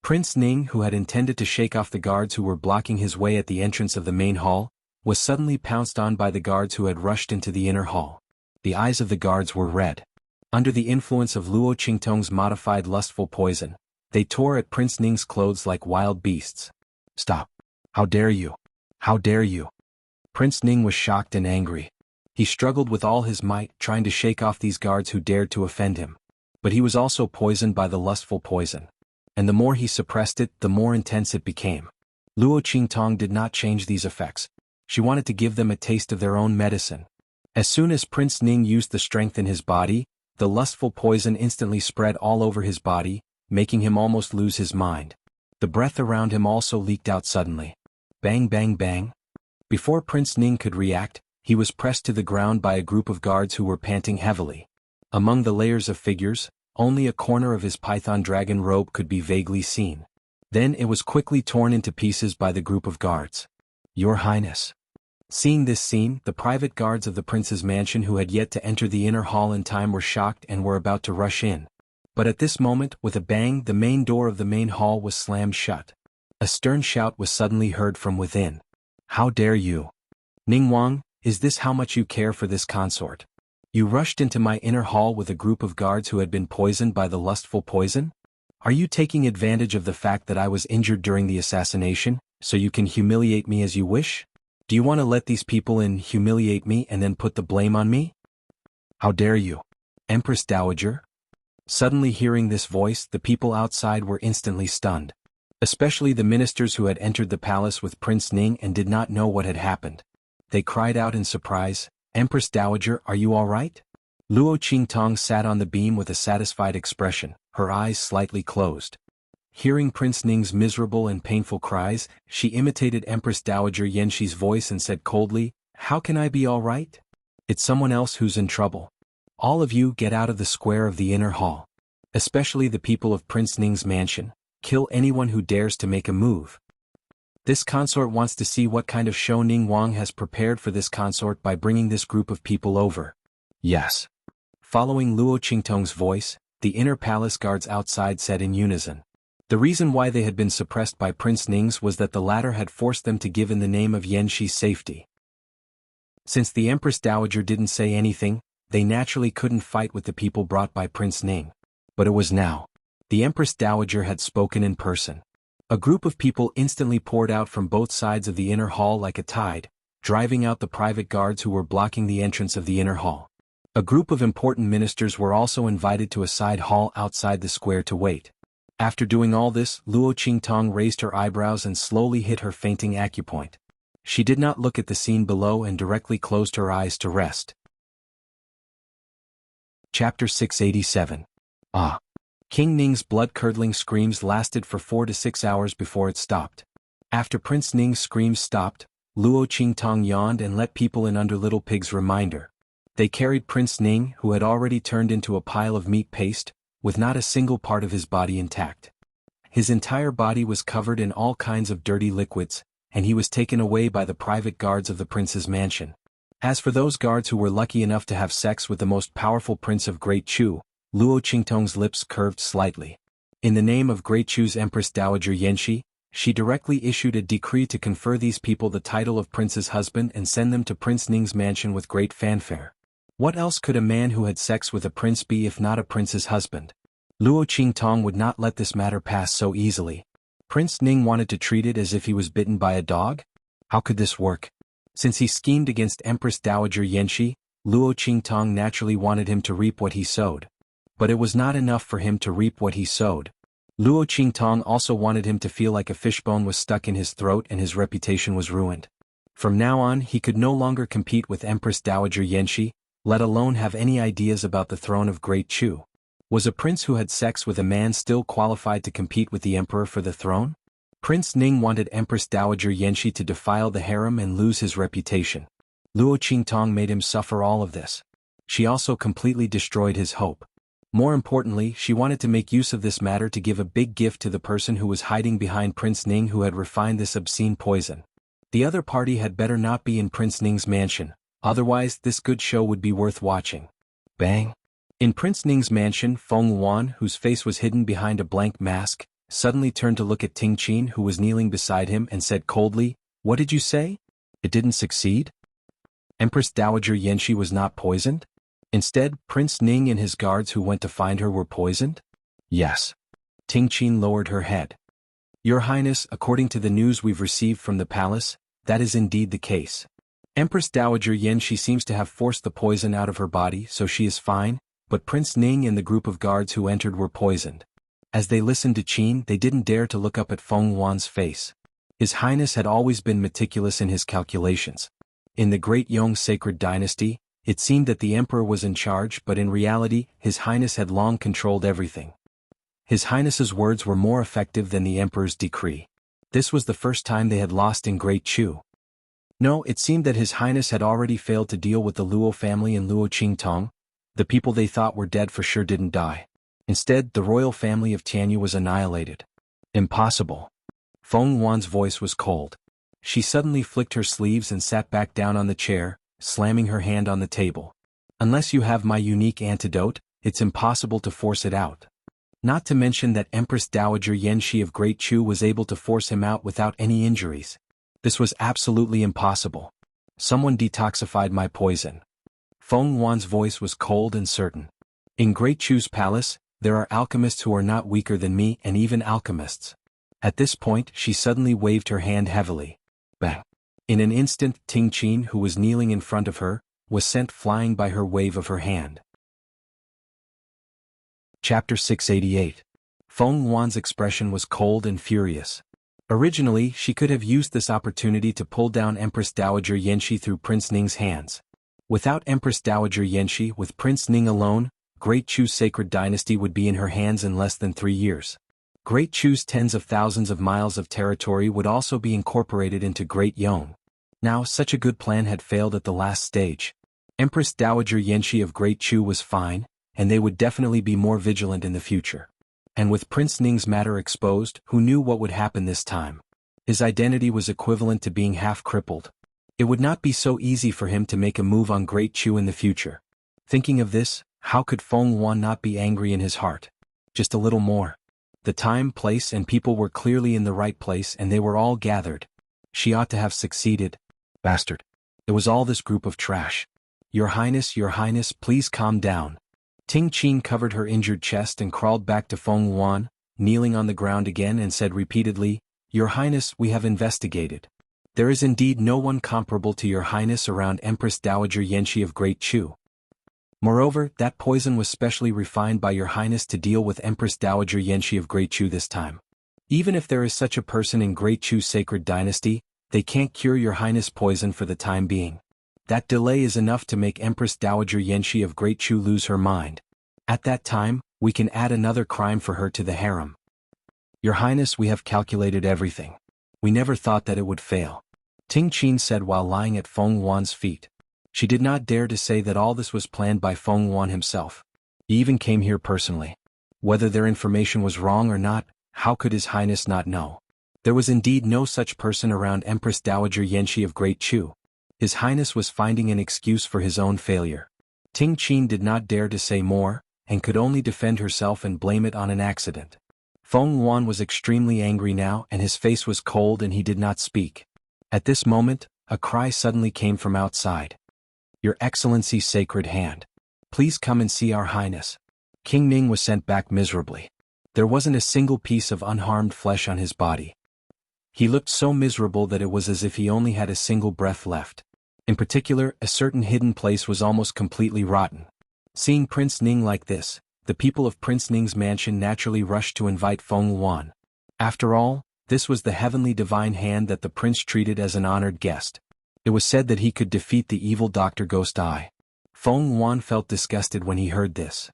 Prince Ning, who had intended to shake off the guards who were blocking his way at the entrance of the main hall, was suddenly pounced on by the guards who had rushed into the inner hall. The eyes of the guards were red. Under the influence of Luo Qingtong's modified lustful poison, they tore at Prince Ning's clothes like wild beasts. Stop. How dare you? How dare you? Prince Ning was shocked and angry. He struggled with all his might, trying to shake off these guards who dared to offend him. But he was also poisoned by the lustful poison. And the more he suppressed it, the more intense it became. Luo Qingtong did not change these effects. She wanted to give them a taste of their own medicine. As soon as Prince Ning used the strength in his body, the lustful poison instantly spread all over his body, making him almost lose his mind. The breath around him also leaked out suddenly. Bang bang bang. Before Prince Ning could react, he was pressed to the ground by a group of guards who were panting heavily. Among the layers of figures, only a corner of his python dragon robe could be vaguely seen. Then it was quickly torn into pieces by the group of guards. Your Highness. Seeing this scene, the private guards of the prince's mansion who had yet to enter the inner hall in time were shocked and were about to rush in. But at this moment, with a bang, the main door of the main hall was slammed shut. A stern shout was suddenly heard from within. How dare you? Ning Wang, is this how much you care for this consort? You rushed into my inner hall with a group of guards who had been poisoned by the lustful poison? Are you taking advantage of the fact that I was injured during the assassination, so you can humiliate me as you wish? Do you want to let these people in humiliate me and then put the blame on me? How dare you? Empress Dowager? Suddenly hearing this voice, the people outside were instantly stunned. Especially the ministers who had entered the palace with Prince Ning and did not know what had happened. They cried out in surprise, Empress Dowager, are you all right? Luo Qingtong sat on the beam with a satisfied expression, her eyes slightly closed. Hearing Prince Ning's miserable and painful cries, she imitated Empress Dowager Yanxi's voice and said coldly, how can I be all right? It's someone else who's in trouble. All of you get out of the square of the inner hall. Especially the people of Prince Ning's mansion. Kill anyone who dares to make a move. This consort wants to see what kind of show Ning Wang has prepared for this consort by bringing this group of people over. Yes. Following Luo Qingtong's voice, the inner palace guards outside said in unison. The reason why they had been suppressed by Prince Ning's was that the latter had forced them to give in the name of Yanxi's safety. Since the Empress Dowager didn't say anything, they naturally couldn't fight with the people brought by Prince Ning. But it was now. The Empress Dowager had spoken in person. A group of people instantly poured out from both sides of the inner hall like a tide, driving out the private guards who were blocking the entrance of the inner hall. A group of important ministers were also invited to a side hall outside the square to wait. After doing all this, Luo Qingtong raised her eyebrows and slowly hit her fainting acupoint. She did not look at the scene below and directly closed her eyes to rest. Chapter 687. Ah. King Ning's blood-curdling screams lasted for 4 to 6 hours before it stopped. After Prince Ning's screams stopped, Luo Qingtong yawned and let people in under Little Pig's reminder. They carried Prince Ning, who had already turned into a pile of meat paste, with not a single part of his body intact. His entire body was covered in all kinds of dirty liquids, and he was taken away by the private guards of the prince's mansion. As for those guards who were lucky enough to have sex with the most powerful prince of Great Chu, Luo Qingtong's lips curved slightly. In the name of Great Chu's Empress Dowager Yanxi, she directly issued a decree to confer these people the title of prince's husband and send them to Prince Ning's mansion with great fanfare. What else could a man who had sex with a prince be if not a prince's husband? Luo Qingtong would not let this matter pass so easily. Prince Ning wanted to treat it as if he was bitten by a dog? How could this work? Since he schemed against Empress Dowager Yanxi, Luo Qingtong naturally wanted him to reap what he sowed. But it was not enough for him to reap what he sowed. Luo Qingtong also wanted him to feel like a fishbone was stuck in his throat and his reputation was ruined. From now on he could no longer compete with Empress Dowager Yanxi, let alone have any ideas about the throne of Great Chu. Was a prince who had sex with a man still qualified to compete with the emperor for the throne? Prince Ning wanted Empress Dowager Yanxi to defile the harem and lose his reputation. Luo Qingtong made him suffer all of this. She also completely destroyed his hope. More importantly, she wanted to make use of this matter to give a big gift to the person who was hiding behind Prince Ning who had refined this obscene poison. The other party had better not be in Prince Ning's mansion, otherwise this good show would be worth watching. Bang! In Prince Ning's mansion, Xuanhuan, whose face was hidden behind a blank mask, suddenly turned to look at Ting Qin who was kneeling beside him and said coldly, "What did you say? It didn't succeed? Empress Dowager Yanxi was not poisoned? Instead, Prince Ning and his guards who went to find her were poisoned?" "Yes." Ting Qin lowered her head. "Your Highness, according to the news we've received from the palace, that is indeed the case. Empress Dowager Yanxi seems to have forced the poison out of her body, so she is fine, but Prince Ning and the group of guards who entered were poisoned." As they listened to Qin, they didn't dare to look up at Feng Wan's face. His Highness had always been meticulous in his calculations. In the Great Yong sacred dynasty, it seemed that the emperor was in charge, but in reality, His Highness had long controlled everything. His Highness's words were more effective than the emperor's decree. This was the first time they had lost in Great Chu. No, it seemed that His Highness had already failed to deal with the Luo family and Luo Qingtong. The people they thought were dead for sure didn't die. Instead, the royal family of Tianyu was annihilated. Impossible. Feng Wan's voice was cold. She suddenly flicked her sleeves and sat back down on the chair, slamming her hand on the table. "Unless you have my unique antidote, it's impossible to force it out. Not to mention that Empress Dowager Yanxi of Great Chu was able to force him out without any injuries. This was absolutely impossible. Someone detoxified my poison." Feng Wan's voice was cold and certain. "In Great Chu's palace, there are alchemists who are not weaker than me and even alchemists." At this point, she suddenly waved her hand heavily. Bang! In an instant, Ting Qin, who was kneeling in front of her, was sent flying by her wave of her hand. Chapter 688. Feng Wan's expression was cold and furious. Originally, she could have used this opportunity to pull down Empress Dowager Yanxi through Prince Ning's hands. Without Empress Dowager Yanxi, with Prince Ning alone, Great Chu's sacred dynasty would be in her hands in less than 3 years. Great Chu's tens of thousands of miles of territory would also be incorporated into Great Yong. Now, such a good plan had failed at the last stage. Empress Dowager Yanxi of Great Chu was fine, and they would definitely be more vigilant in the future. And with Prince Ning's matter exposed, who knew what would happen this time? His identity was equivalent to being half crippled. It would not be so easy for him to make a move on Great Chu in the future. Thinking of this, how could Feng Wan not be angry in his heart? Just a little more. The time, place, and people were clearly in the right place and they were all gathered. She ought to have succeeded. Bastard. It was all this group of trash. Your Highness, please calm down." Ting Qin covered her injured chest and crawled back to Feng Wan, kneeling on the ground again and said repeatedly, "Your Highness, we have investigated. There is indeed no one comparable to Your Highness around Empress Dowager Yanxi of Great Chu. Moreover, that poison was specially refined by Your Highness to deal with Empress Dowager Yanxi of Great Chu this time. Even if there is such a person in Great Chu's sacred dynasty, they can't cure Your Highness' poison for the time being. That delay is enough to make Empress Dowager Yanxi of Great Chu lose her mind. At that time, we can add another crime for her to the harem. Your Highness, we have calculated everything. We never thought that it would fail," Ting Qin said while lying at Feng Wan's feet. She did not dare to say that all this was planned by Feng Wan himself. He even came here personally. Whether their information was wrong or not, how could His Highness not know? There was indeed no such person around Empress Dowager Yanxi of Great Chu. His Highness was finding an excuse for his own failure. Ting Qin did not dare to say more, and could only defend herself and blame it on an accident. Feng Wan was extremely angry now and his face was cold and he did not speak. At this moment, a cry suddenly came from outside. "Your Excellency's sacred hand. Please come and see Our Highness." King Ning was sent back miserably. There wasn't a single piece of unharmed flesh on his body. He looked so miserable that it was as if he only had a single breath left. In particular, a certain hidden place was almost completely rotten. Seeing Prince Ning like this, the people of Prince Ning's mansion naturally rushed to invite Feng Wan. After all, this was the heavenly divine hand that the prince treated as an honored guest. It was said that he could defeat the evil Dr. Ghost Eye. Feng Wan felt disgusted when he heard this.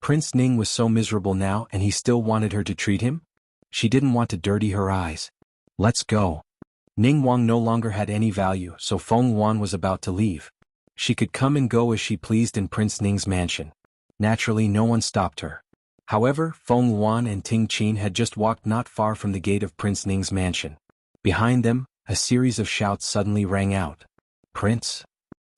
Prince Ning was so miserable now and he still wanted her to treat him? She didn't want to dirty her eyes. "Let's go." Ning Wang no longer had any value, so Feng Wan was about to leave. She could come and go as she pleased in Prince Ning's mansion. Naturally, no one stopped her. However, Xuanhuan and Ting Qin had just walked not far from the gate of Prince Ning's mansion. Behind them, a series of shouts suddenly rang out. "Prince?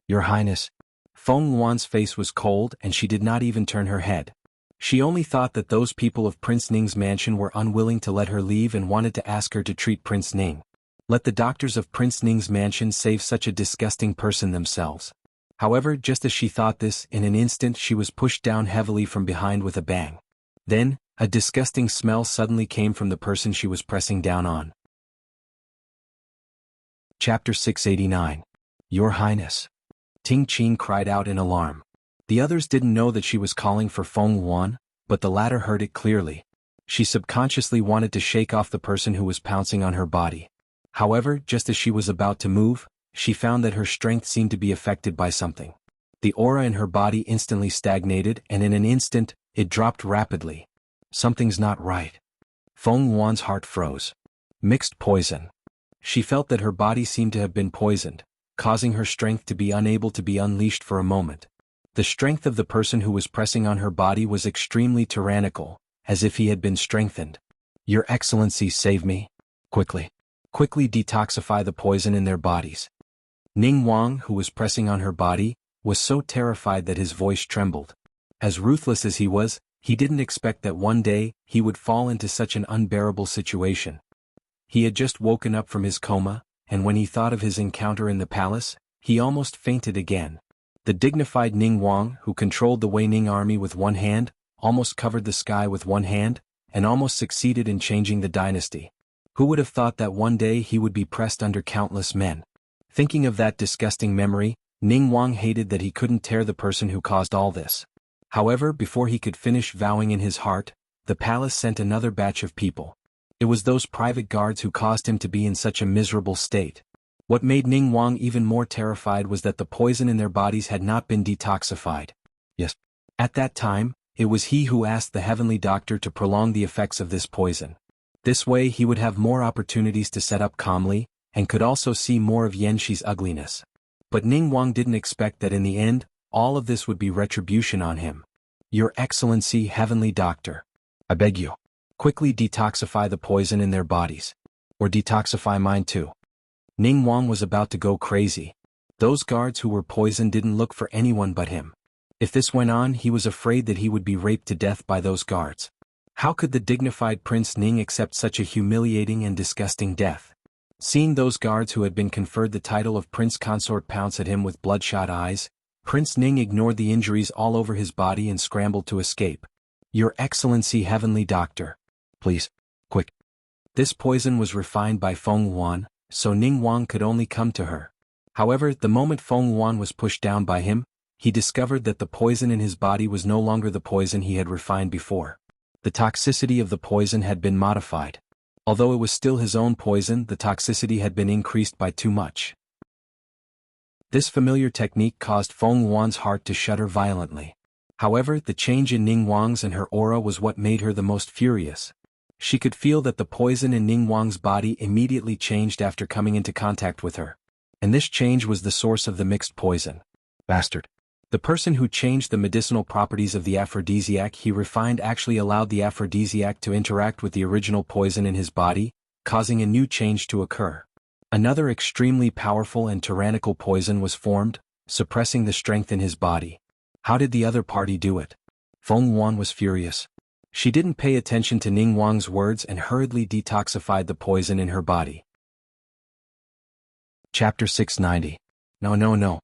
Your Highness." Xuanhuan's face was cold and she did not even turn her head. She only thought that those people of Prince Ning's mansion were unwilling to let her leave and wanted to ask her to treat Prince Ning. Let the doctors of Prince Ning's mansion save such a disgusting person themselves. However, just as she thought this, in an instant she was pushed down heavily from behind with a bang. Then, a disgusting smell suddenly came from the person she was pressing down on. Chapter 689. Your Highness. Ting Qin cried out in alarm. The others didn't know that she was calling for Xuanhuan, but the latter heard it clearly. She subconsciously wanted to shake off the person who was pouncing on her body. However, just as she was about to move, she found that her strength seemed to be affected by something. The aura in her body instantly stagnated and in an instant, it dropped rapidly. Something's not right. Xuanhuan's heart froze. Mixed poison. She felt that her body seemed to have been poisoned, causing her strength to be unable to be unleashed for a moment. The strength of the person who was pressing on her body was extremely tyrannical, as if he had been strengthened. Your Excellency, save me. Quickly. Quickly detoxify the poison in their bodies. Ning Wang, who was pressing on her body, was so terrified that his voice trembled. As ruthless as he was, he didn't expect that one day he would fall into such an unbearable situation. He had just woken up from his coma, and when he thought of his encounter in the palace, he almost fainted again. The dignified Ning Wang, who controlled the Wei Ning army with one hand, almost covered the sky with one hand, and almost succeeded in changing the dynasty. Who would have thought that one day he would be pressed under countless men? Thinking of that disgusting memory, Ning Wang hated that he couldn't tear the person who caused all this. However, before he could finish vowing in his heart, the palace sent another batch of people. It was those private guards who caused him to be in such a miserable state. What made Ning Wang even more terrified was that the poison in their bodies had not been detoxified. Yes. At that time, it was he who asked the heavenly doctor to prolong the effects of this poison. This way he would have more opportunities to set up calmly, and could also see more of Yanxi's ugliness. But Ning Wang didn't expect that in the end, all of this would be retribution on him. Your Excellency, heavenly doctor. I beg you. Quickly detoxify the poison in their bodies. Or detoxify mine too. Ning Wang was about to go crazy. Those guards who were poisoned didn't look for anyone but him. If this went on, he was afraid that he would be raped to death by those guards. How could the dignified Prince Ning accept such a humiliating and disgusting death? Seeing those guards who had been conferred the title of Prince Consort pounce at him with bloodshot eyes, Prince Ning ignored the injuries all over his body and scrambled to escape. Your Excellency, heavenly doctor. Please. Quick. This poison was refined by Xuanhuan, so Ning Wang could only come to her. However, the moment Xuanhuan was pushed down by him, he discovered that the poison in his body was no longer the poison he had refined before. The toxicity of the poison had been modified. Although it was still his own poison, the toxicity had been increased by too much. This familiar technique caused Xuanhuan's heart to shudder violently. However, the change in Ning Wang's and her aura was what made her the most furious. She could feel that the poison in Ning Wang's body immediately changed after coming into contact with her. And this change was the source of the mixed poison. Bastard. The person who changed the medicinal properties of the aphrodisiac he refined actually allowed the aphrodisiac to interact with the original poison in his body, causing a new change to occur. Another extremely powerful and tyrannical poison was formed, suppressing the strength in his body. How did the other party do it? Xuanhuan was furious. She didn't pay attention to Ning Wang's words and hurriedly detoxified the poison in her body. Chapter 690. No.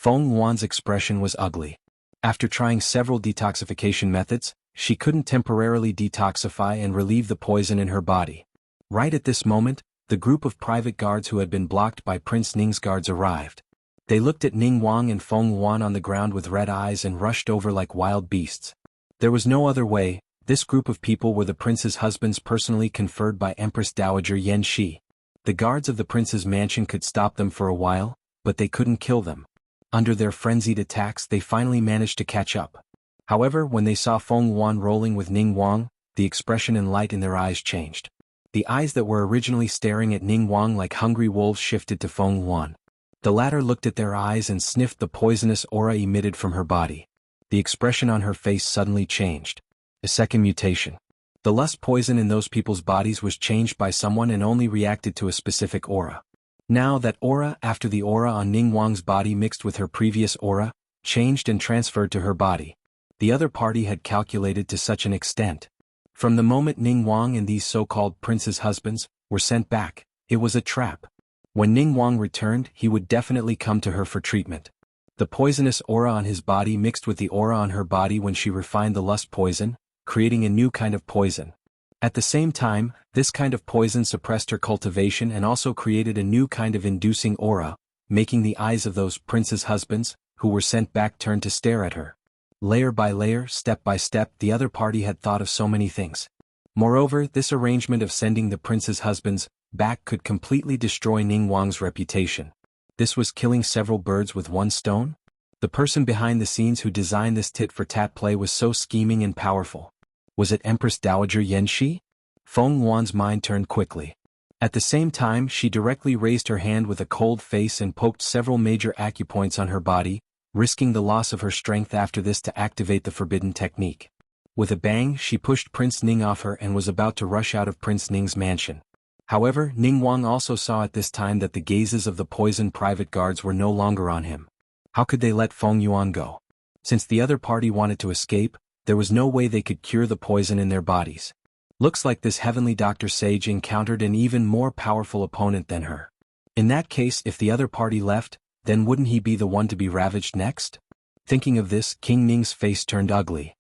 Xuanhuan's expression was ugly. After trying several detoxification methods, she couldn't temporarily detoxify and relieve the poison in her body. Right at this moment, the group of private guards who had been blocked by Prince Ning's guards arrived. They looked at Ning Wang and Xuanhuan on the ground with red eyes and rushed over like wild beasts. There was no other way. This group of people were the prince's husbands personally conferred by Empress Dowager Yanxi. The guards of the prince's mansion could stop them for a while, but they couldn't kill them. Under their frenzied attacks they finally managed to catch up. However, when they saw Xuanhuan rolling with Ning Wang, the expression and light in their eyes changed. The eyes that were originally staring at Ning Wang like hungry wolves shifted to Xuanhuan. The latter looked at their eyes and sniffed the poisonous aura emitted from her body. The expression on her face suddenly changed. A second mutation. The lust poison in those people's bodies was changed by someone and only reacted to a specific aura. Now that aura after the aura on Ningguang's body mixed with her previous aura, changed and transferred to her body. The other party had calculated to such an extent. From the moment Ningguang and these so-called princes' husbands were sent back, it was a trap. When Ningguang returned, he would definitely come to her for treatment. The poisonous aura on his body mixed with the aura on her body when she refined the lust poison, creating a new kind of poison. At the same time, this kind of poison suppressed her cultivation and also created a new kind of inducing aura, making the eyes of those princes' husbands, who were sent back, turn to stare at her. Layer by layer, step by step, the other party had thought of so many things. Moreover, this arrangement of sending the princes' husbands back could completely destroy Ningguang's reputation. This was killing several birds with one stone? The person behind the scenes who designed this tit-for-tat play was so scheming and powerful. Was it Empress Dowager Yanxi? Feng Yuan's mind turned quickly. At the same time, she directly raised her hand with a cold face and poked several major acupoints on her body, risking the loss of her strength after this to activate the forbidden technique. With a bang, she pushed Prince Ning off her and was about to rush out of Prince Ning's mansion. However, Ningguang also saw at this time that the gazes of the poisoned private guards were no longer on him. How could they let Feng Yuan go? Since the other party wanted to escape, there was no way they could cure the poison in their bodies. Looks like this heavenly Dr. Sage encountered an even more powerful opponent than her. In that case, if the other party left, then wouldn't he be the one to be ravaged next? Thinking of this, King Ning's face turned ugly.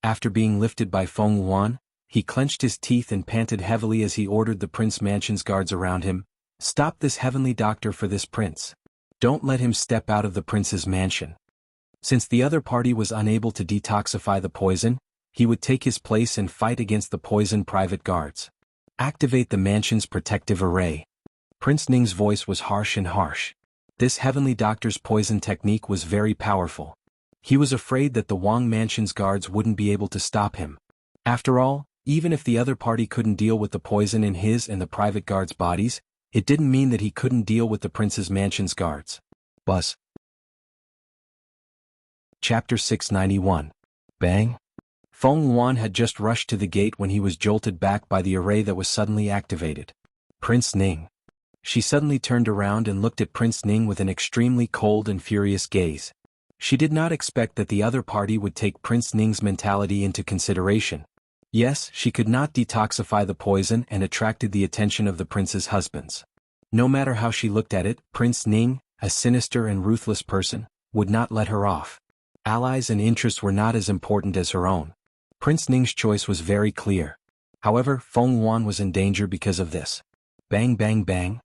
After being lifted by Feng Yuan, he clenched his teeth and panted heavily as he ordered the Prince Mansion's guards around him, "Stop this heavenly doctor for this prince. Don't let him step out of the prince's mansion." Since the other party was unable to detoxify the poison, he would take his place and fight against the poisoned private guards. Activate the mansion's protective array. Prince Ning's voice was harsh and harsh. This heavenly doctor's poison technique was very powerful. He was afraid that the Wang Mansion's guards wouldn't be able to stop him. After all, even if the other party couldn't deal with the poison in his and the private guards' bodies, it didn't mean that he couldn't deal with the Prince's Mansion's guards. Buzz. Chapter 691. Bang. Feng Yuan had just rushed to the gate when he was jolted back by the array that was suddenly activated. Prince Ning. She suddenly turned around and looked at Prince Ning with an extremely cold and furious gaze. She did not expect that the other party would take Prince Ning's mentality into consideration. Yes, she could not detoxify the poison and attracted the attention of the prince's husbands. No matter how she looked at it, Prince Ning, a sinister and ruthless person, would not let her off. Allies and interests were not as important as her own. Prince Ning's choice was very clear. However, Feng Yuan was in danger because of this. Bang bang bang.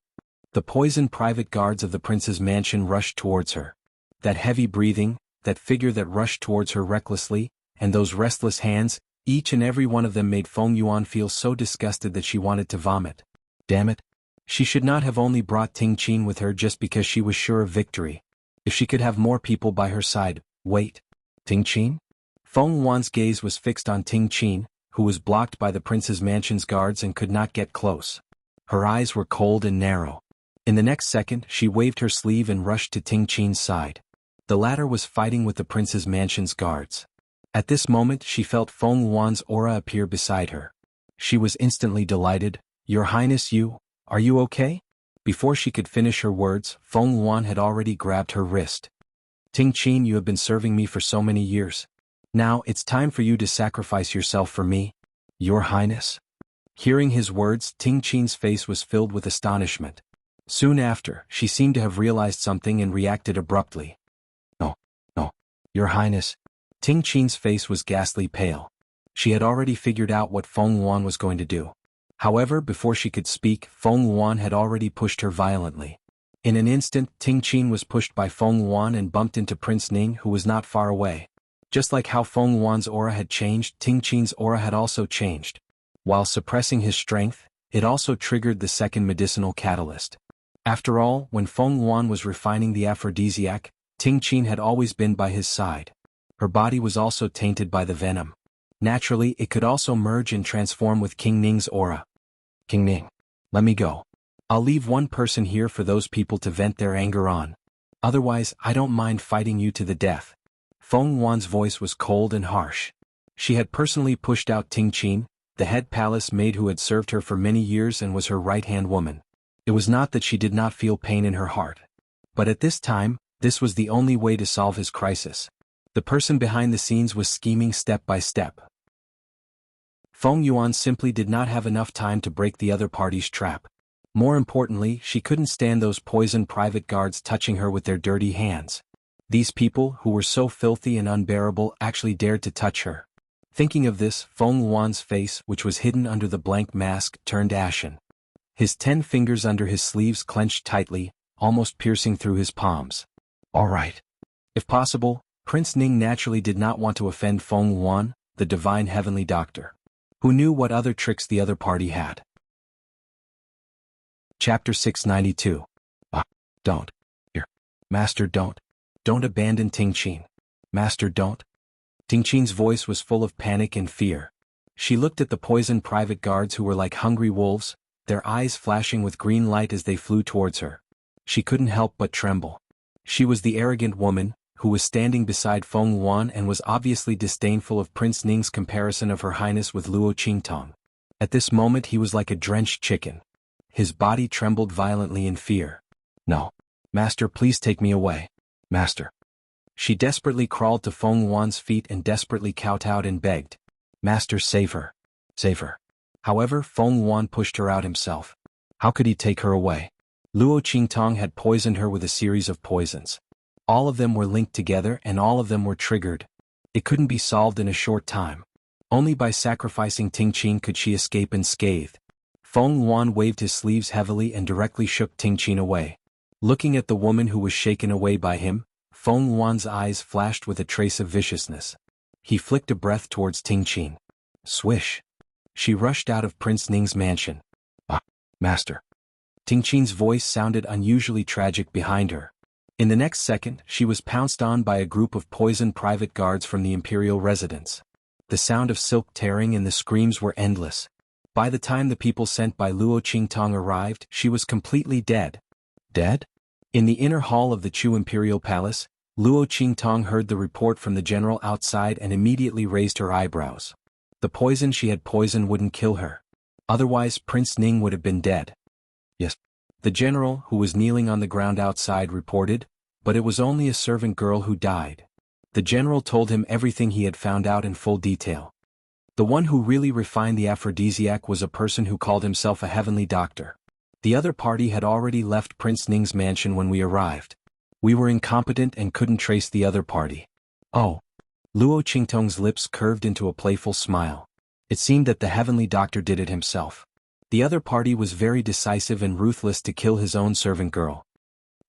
The poisoned private guards of the prince's mansion rushed towards her. That heavy breathing, that figure that rushed towards her recklessly, and those restless hands, each and every one of them made Feng Yuan feel so disgusted that she wanted to vomit. Damn it. She should not have only brought Ting Qin with her just because she was sure of victory. If she could have more people by her side. Wait. Ting Qin? Feng Yuan's gaze was fixed on Ting Qin, who was blocked by the prince's mansion's guards and could not get close. Her eyes were cold and narrow. In the next second, she waved her sleeve and rushed to Ting Qin's side. The latter was fighting with the prince's mansion's guards. At this moment, she felt Feng Yuan's aura appear beside her. She was instantly delighted. "Your Highness, are you okay?" Before she could finish her words, Feng Yuan had already grabbed her wrist. "Ting Qin, you have been serving me for so many years. Now it's time for you to sacrifice yourself for me, Your Highness." Hearing his words, Ting Qin's face was filled with astonishment. Soon after, she seemed to have realized something and reacted abruptly. No, Your Highness." Ting Qin's face was ghastly pale. She had already figured out what Feng Yuan was going to do. However, before she could speak, Feng Yuan had already pushed her violently. In an instant, Ting Qin was pushed by Feng Yuan and bumped into Prince Ning, who was not far away. Just like how Feng Yuan's aura had changed, Ting Qin's aura had also changed. While suppressing his strength, it also triggered the second medicinal catalyst. After all, when Feng Yuan was refining the aphrodisiac, Ting Qin had always been by his side. Her body was also tainted by the venom. Naturally, it could also merge and transform with King Ning's aura. "King Ning, let me go. I'll leave one person here for those people to vent their anger on. Otherwise, I don't mind fighting you to the death." Feng Wan's voice was cold and harsh. She had personally pushed out Ting Qin, the head palace maid who had served her for many years and was her right-hand woman. It was not that she did not feel pain in her heart. But at this time, this was the only way to solve his crisis. The person behind the scenes was scheming step by step. Feng Yuan simply did not have enough time to break the other party's trap. More importantly, she couldn't stand those poisoned private guards touching her with their dirty hands. These people, who were so filthy and unbearable, actually dared to touch her. Thinking of this, Feng Yuan's face, which was hidden under the blank mask, turned ashen. His 10 fingers under his sleeves clenched tightly, almost piercing through his palms. All right. If possible, Prince Ning naturally did not want to offend Feng Yuan, the divine heavenly doctor. Who knew what other tricks the other party had? Chapter 692. Don't. Here. Master, don't. Don't abandon Ting Qin. Master, don't. Ting Qin's voice was full of panic and fear. She looked at the poisoned private guards who were like hungry wolves, their eyes flashing with green light as they flew towards her. She couldn't help but tremble. She was the arrogant woman, who was standing beside Feng Yuan and was obviously disdainful of Prince Ning's comparison of Her Highness with Luo Qingtong. At this moment he was like a drenched chicken. His body trembled violently in fear. No. Master, please take me away. Master. She desperately crawled to Feng Yuan's feet and desperately kowtowed and begged. Master, save her. Save her. However, Feng Yuan pushed her out himself. How could he take her away? Luo Qingtong had poisoned her with a series of poisons. All of them were linked together and all of them were triggered. It couldn't be solved in a short time. Only by sacrificing Ting Qin could she escape unscathed. Feng Yuan waved his sleeves heavily and directly shook Ting Qin away. Looking at the woman who was shaken away by him, Feng Yuan's eyes flashed with a trace of viciousness. He flicked a breath towards Ting Qin. Swish. She rushed out of Prince Ning's mansion. Master. Ting Qin's voice sounded unusually tragic behind her. In the next second, she was pounced on by a group of poisoned private guards from the imperial residence. The sound of silk tearing and the screams were endless. By the time the people sent by Luo Qingtong arrived, she was completely dead. Dead? In the inner hall of the Chu Imperial Palace, Luo Qingtong heard the report from the general outside and immediately raised her eyebrows. The poison she had poisoned wouldn't kill her. Otherwise, Prince Ning would have been dead. Yes. The general, who was kneeling on the ground outside, reported, but it was only a servant girl who died. The general told him everything he had found out in full detail. The one who really refined the aphrodisiac was a person who called himself a heavenly doctor. The other party had already left Prince Ning's mansion when we arrived. We were incompetent and couldn't trace the other party. Oh. Luo Qingtong's lips curved into a playful smile. It seemed that the heavenly doctor did it himself. The other party was very decisive and ruthless to kill his own servant girl.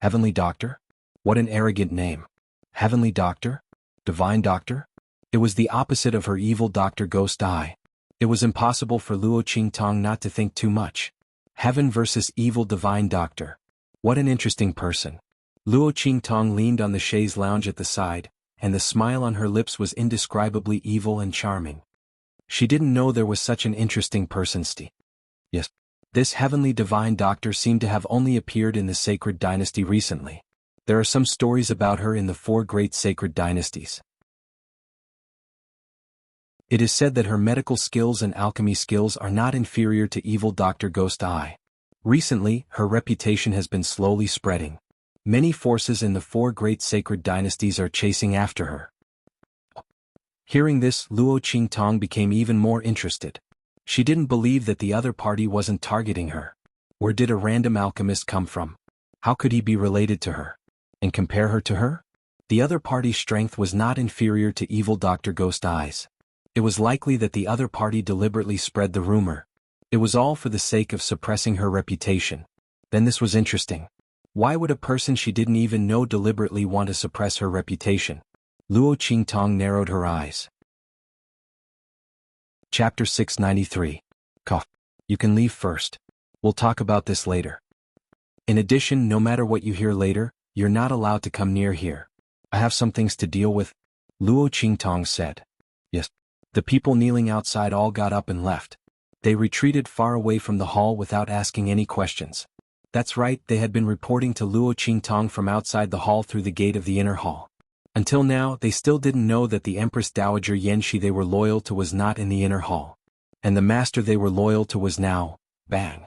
Heavenly Doctor? What an arrogant name. Heavenly Doctor? Divine Doctor? It was the opposite of her evil Dr. Ghost Eye. It was impossible for Luo Qingtong not to think too much. Heaven versus evil Divine Doctor. What an interesting person. Luo Qingtong leaned on the chaise lounge at the side, and the smile on her lips was indescribably evil and charming. She didn't know there was such an interesting person. Yes. This heavenly divine doctor seemed to have only appeared in the sacred dynasty recently. There are some stories about her in the 4 great sacred dynasties. It is said that her medical skills and alchemy skills are not inferior to evil Dr. Ghost Eye. Recently, her reputation has been slowly spreading. Many forces in the 4 great sacred dynasties are chasing after her. Hearing this, Luo Qingtong became even more interested. She didn't believe that the other party wasn't targeting her. Where did a random alchemist come from? How could he be related to her? And compare her to her? The other party's strength was not inferior to evil Dr. Ghost Eyes. It was likely that the other party deliberately spread the rumor. It was all for the sake of suppressing her reputation. Then this was interesting. Why would a person she didn't even know deliberately want to suppress her reputation? Luo Qingtong narrowed her eyes. Chapter 693. Cough. You can leave first. We'll talk about this later. In addition, no matter what you hear later, you're not allowed to come near here. I have some things to deal with, Luo Qingtong said. Yes. The people kneeling outside all got up and left. They retreated far away from the hall without asking any questions. That's right, they had been reporting to Luo Qingtong from outside the hall through the gate of the inner hall. Until now, they still didn't know that the Empress Dowager Yanxi they were loyal to was not in the inner hall. And the master they were loyal to was now, bang.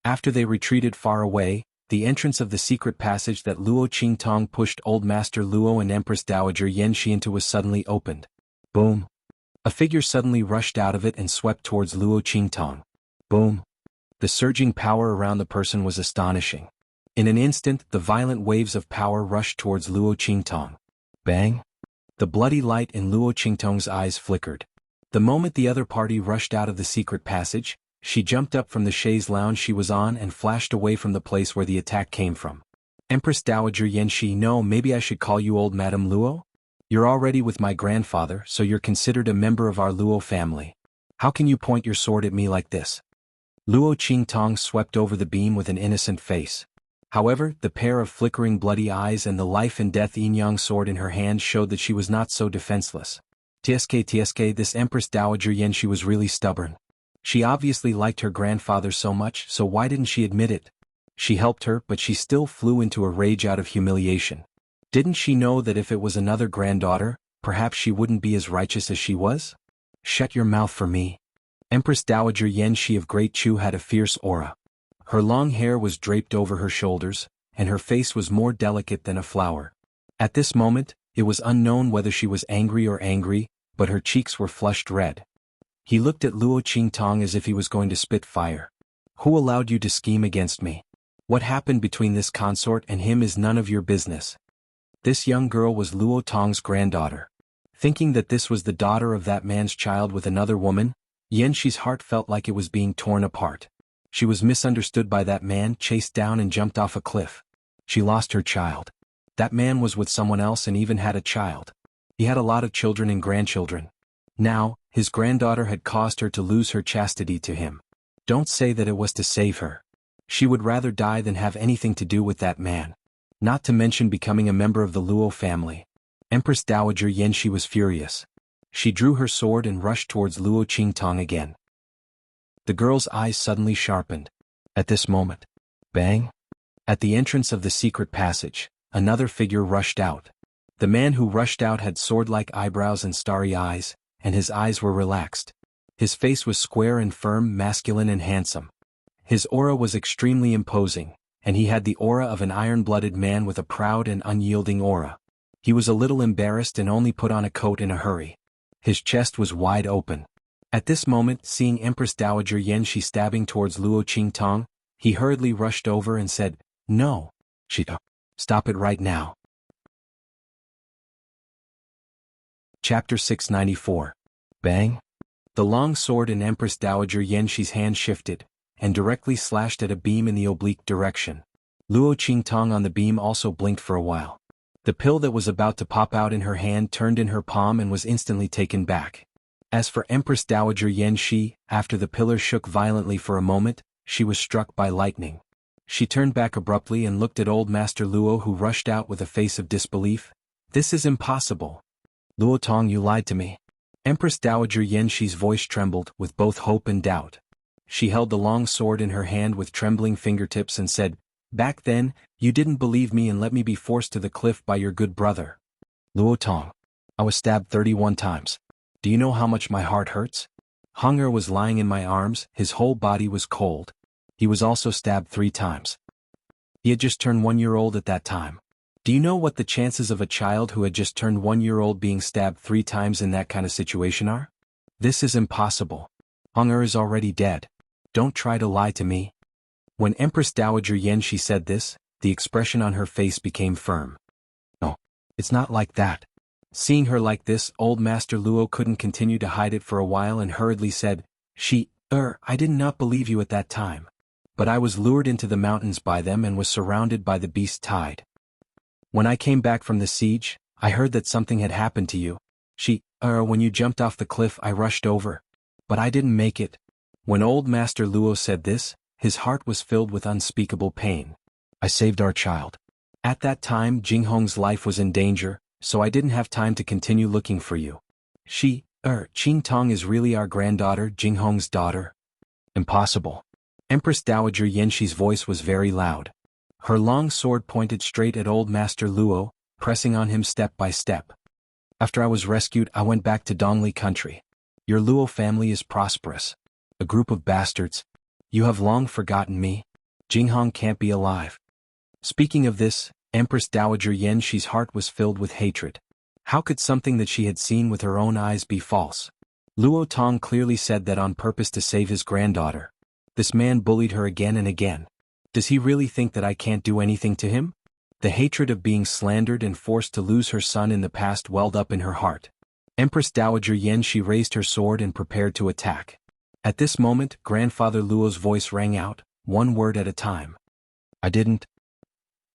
After they retreated far away, the entrance of the secret passage that Luo Qingtong pushed Old Master Luo and Empress Dowager Yanxi into was suddenly opened. Boom. A figure suddenly rushed out of it and swept towards Luo Qingtong. Boom. The surging power around the person was astonishing. In an instant, the violent waves of power rushed towards Luo Qingtong. Bang! The bloody light in Luo Qingtong's eyes flickered. The moment the other party rushed out of the secret passage, she jumped up from the chaise lounge she was on and flashed away from the place where the attack came from. Empress Dowager Yanxi, no, maybe I should call you Old Madam Luo? You're already with my grandfather, so you're considered a member of our Luo family. How can you point your sword at me like this? Luo Qingtong swept over the beam with an innocent face. However, the pair of flickering bloody eyes and the life and death yin-yang sword in her hand showed that she was not so defenseless. TSK, this Empress Dowager Yanxi was really stubborn. She obviously liked her grandfather so much, so why didn't she admit it? She helped her, but she still flew into a rage out of humiliation. Didn't she know that if it was another granddaughter, perhaps she wouldn't be as righteous as she was? Shut your mouth for me. Empress Dowager Yanxi of Great Chu had a fierce aura. Her long hair was draped over her shoulders, and her face was more delicate than a flower. At this moment, it was unknown whether she was angry, but her cheeks were flushed red. He looked at Luo Qingtong as if he was going to spit fire. Who allowed you to scheme against me? What happened between this consort and him is none of your business. This young girl was Luo Tong's granddaughter. Thinking that this was the daughter of that man's child with another woman, Yanxi's heart felt like it was being torn apart. She was misunderstood by that man, chased down and jumped off a cliff. She lost her child. That man was with someone else and even had a child. He had a lot of children and grandchildren. Now, his granddaughter had caused her to lose her chastity to him. Don't say that it was to save her. She would rather die than have anything to do with that man. Not to mention becoming a member of the Luo family. Empress Dowager Yanxi was furious. She drew her sword and rushed towards Luo Qingtong again. The girl's eyes suddenly sharpened. At this moment, bang! At the entrance of the secret passage, another figure rushed out. The man who rushed out had sword-like eyebrows and starry eyes, and his eyes were relaxed. His face was square and firm, masculine and handsome. His aura was extremely imposing, and he had the aura of an iron-blooded man with a proud and unyielding aura. He was a little embarrassed and only put on a coat in a hurry. His chest was wide open. At this moment, seeing Empress Dowager Yanxi stabbing towards Luo Qingtong, he hurriedly rushed over and said, "No, stop it right now." Chapter 694. Bang! The long sword in Empress Dowager Yanxi's hand shifted, and directly slashed at a beam in the oblique direction. Luo Qingtong on the beam also blinked for a while. The pill that was about to pop out in her hand turned in her palm and was instantly taken back. As for Empress Dowager Yanxi, after the pillar shook violently for a moment, she was struck by lightning. She turned back abruptly and looked at Old Master Luo, who rushed out with a face of disbelief. "This is impossible. Luo Tong, you lied to me." Empress Dowager Yanxi's voice trembled with both hope and doubt. She held the long sword in her hand with trembling fingertips and said, "Back then, you didn't believe me and let me be forced to the cliff by your good brother. Luo Tong, I was stabbed 31 times. Do you know how much my heart hurts?" Hunger was lying in my arms, his whole body was cold. He was also stabbed 3 times. He had just turned 1 year old at that time. Do you know what the chances of a child who had just turned 1 year old being stabbed 3 times in that kind of situation are? This is impossible. Hunger is already dead. Don't try to lie to me. When Empress Dowager Yanxi said this, the expression on her face became firm. "No, it's not like that." Seeing her like this, Old Master Luo couldn't continue to hide it for a while and hurriedly said, I did not believe you at that time. But I was lured into the mountains by them and was surrounded by the beast tide. When I came back from the siege, I heard that something had happened to you. When you jumped off the cliff, I rushed over. But I didn't make it." When Old Master Luo said this, his heart was filled with unspeakable pain. "I saved our child. At that time, Jinghong's life was in danger, so I didn't have time to continue looking for you. Qingtong is really our granddaughter, Jinghong's daughter?" "Impossible." Empress Dowager Yanxi's voice was very loud. Her long sword pointed straight at Old Master Luo, pressing on him step by step. After I was rescued, I went back to Dongli country. Your Luo family is prosperous. A group of bastards. You have long forgotten me. Jinghong can't be alive. Speaking of this, Empress Dowager Yanxi's heart was filled with hatred. How could something that she had seen with her own eyes be false? Luo Tong clearly said that on purpose to save his granddaughter. This man bullied her again and again. Does he really think that I can't do anything to him? The hatred of being slandered and forced to lose her son in the past welled up in her heart. Empress Dowager Yanxi raised her sword and prepared to attack. At this moment, Grandfather Luo's voice rang out, one word at a time. I didn't.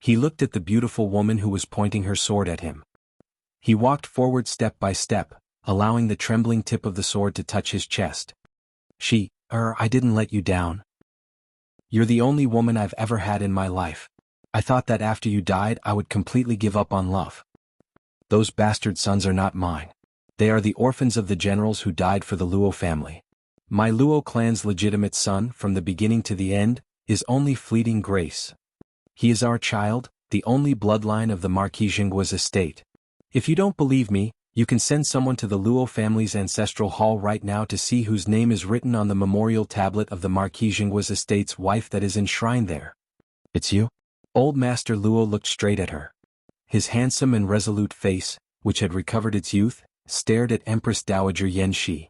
He looked at the beautiful woman who was pointing her sword at him. He walked forward step by step, allowing the trembling tip of the sword to touch his chest. I didn't let you down. You're the only woman I've ever had in my life. I thought that after you died I would completely give up on love. Those bastard sons are not mine. They are the orphans of the generals who died for the Luo family. My Luo clan's legitimate son, from the beginning to the end, is only fleeting grace. He is our child, the only bloodline of the Marquis Jinggua's estate. If you don't believe me, you can send someone to the Luo family's ancestral hall right now to see whose name is written on the memorial tablet of the Marquis Jinggua's estate's wife that is enshrined there. It's you? Old Master Luo looked straight at her. His handsome and resolute face, which had recovered its youth, stared at Empress Dowager Yanxi.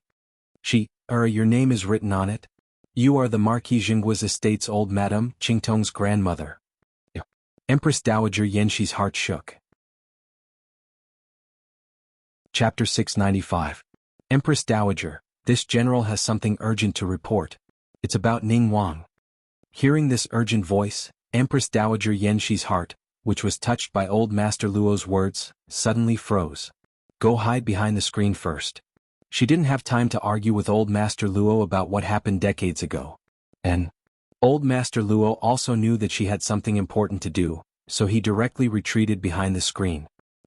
Your name is written on it? You are the Marquis Jinggua's estate's old Madame Qingtong's grandmother. Empress Dowager Yanxi's heart shook. Chapter 695. Empress Dowager, this general has something urgent to report. It's about Ning Wang. Hearing this urgent voice, Empress Dowager Yanxi's heart, which was touched by Old Master Luo's words, suddenly froze. Go hide behind the screen first. She didn't have time to argue with Old Master Luo about what happened decades ago. And Old Master Luo also knew that she had something important to do, so he directly retreated behind the screen.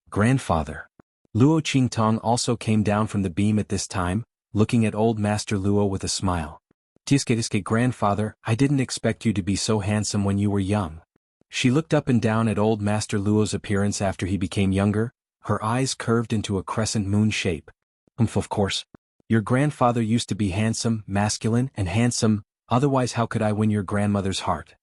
Grandfather. Luo Qingtong also came down from the beam at this time, looking at Old Master Luo with a smile. Tiske grandfather, I didn't expect you to be so handsome when you were young. She looked up and down at Old Master Luo's appearance after he became younger, her eyes curved into a crescent moon shape. Of course. Your grandfather used to be handsome, masculine, and handsome, otherwise how could I win your grandmother's heart?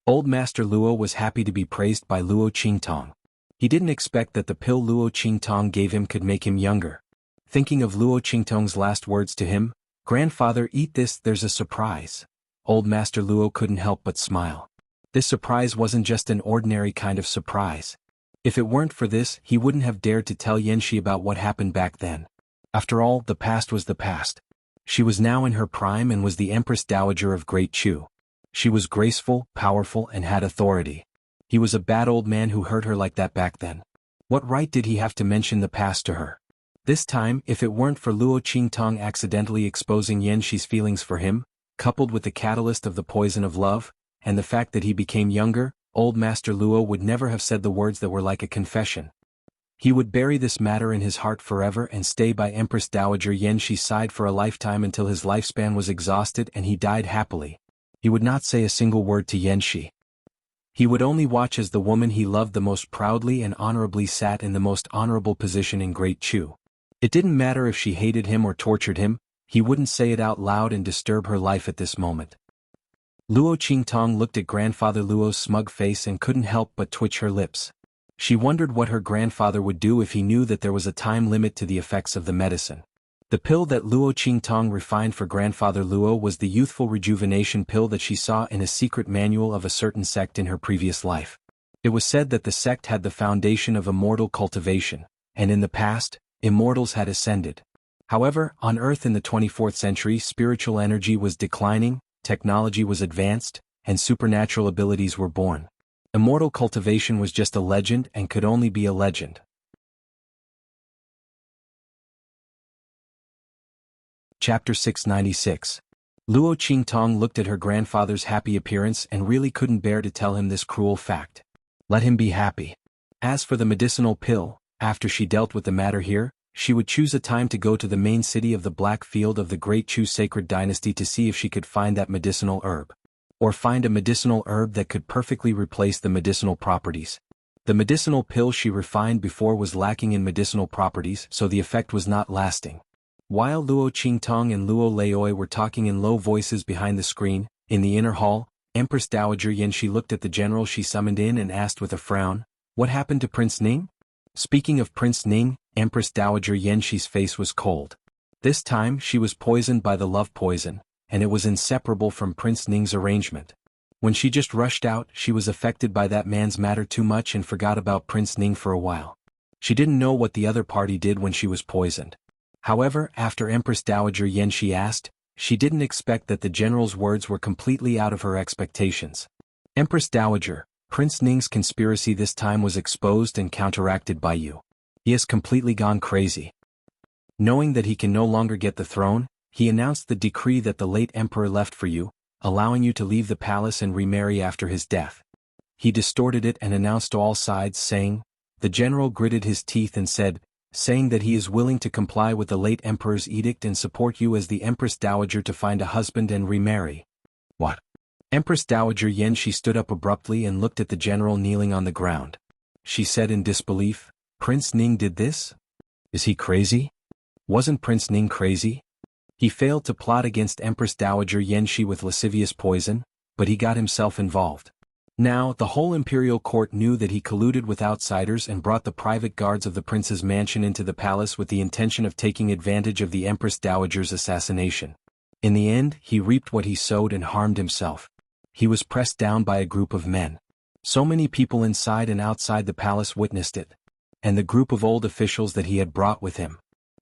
Old Master Luo was happy to be praised by Luo Qingtong. He didn't expect that the pill Luo Qingtong gave him could make him younger. Thinking of Luo Qingtong's last words to him, Grandfather, eat this, there's a surprise. Old Master Luo couldn't help but smile. This surprise wasn't just an ordinary kind of surprise. If it weren't for this, he wouldn't have dared to tell Yanxi about what happened back then. After all, the past was the past. She was now in her prime and was the Empress Dowager of Great Chu. She was graceful, powerful, and had authority. He was a bad old man who hurt her like that back then. What right did he have to mention the past to her? This time, if it weren't for Luo Qingtong accidentally exposing Yanxi's feelings for him, coupled with the catalyst of the poison of love, and the fact that he became younger, Old Master Luo would never have said the words that were like a confession. He would bury this matter in his heart forever and stay by Empress Dowager Yanxi's side for a lifetime until his lifespan was exhausted and he died happily. He would not say a single word to Yanxi. He would only watch as the woman he loved the most proudly and honorably sat in the most honorable position in Great Chu. It didn't matter if she hated him or tortured him, he wouldn't say it out loud and disturb her life at this moment. Luo Qingtong looked at Grandfather Luo's smug face and couldn't help but twitch her lips. She wondered what her grandfather would do if he knew that there was a time limit to the effects of the medicine. The pill that Luo Qingtong refined for Grandfather Luo was the youthful rejuvenation pill that she saw in a secret manual of a certain sect in her previous life. It was said that the sect had the foundation of immortal cultivation, and in the past, immortals had ascended. However, on Earth in the 24th century, spiritual energy was declining, technology was advanced, and supernatural abilities were born. Immortal cultivation was just a legend and could only be a legend. Chapter 696. Luo Qingtong looked at her grandfather's happy appearance and really couldn't bear to tell him this cruel fact. Let him be happy. As for the medicinal pill, after she dealt with the matter here, she would choose a time to go to the main city of the Black Field of the Great Chu Sacred Dynasty to see if she could find that medicinal herb. Or find a medicinal herb that could perfectly replace the medicinal properties. The medicinal pill she refined before was lacking in medicinal properties, so the effect was not lasting. While Luo Qingtong and Luo Leoi were talking in low voices behind the screen, in the inner hall, Empress Dowager Yanxi looked at the general she summoned in and asked with a frown, "What happened to Prince Ning?" Speaking of Prince Ning, Empress Dowager Yanxi's face was cold. This time she was poisoned by the love poison, and it was inseparable from Prince Ning's arrangement. When she just rushed out, she was affected by that man's matter too much and forgot about Prince Ning for a while. She didn't know what the other party did when she was poisoned. However, after Empress Dowager Yanxi asked, she didn't expect that the general's words were completely out of her expectations. "Empress Dowager, Prince Ning's conspiracy this time was exposed and counteracted by you. He has completely gone crazy. Knowing that he can no longer get the throne, he announced the decree that the late emperor left for you, allowing you to leave the palace and remarry after his death. He distorted it and announced to all sides saying," the general gritted his teeth and said, "saying that he is willing to comply with the late emperor's edict and support you as the Empress Dowager to find a husband and remarry." "What?" Empress Dowager Yanxi stood up abruptly and looked at the general kneeling on the ground. She said in disbelief, "Prince Ning did this? Is he crazy? Wasn't Prince Ning crazy? He failed to plot against Empress Dowager Yanxi with lascivious poison, but he got himself involved. Now, the whole imperial court knew that he colluded with outsiders and brought the private guards of the prince's mansion into the palace with the intention of taking advantage of the Empress Dowager's assassination. In the end, he reaped what he sowed and harmed himself. He was pressed down by a group of men. So many people inside and outside the palace witnessed it. And the group of old officials that he had brought with him.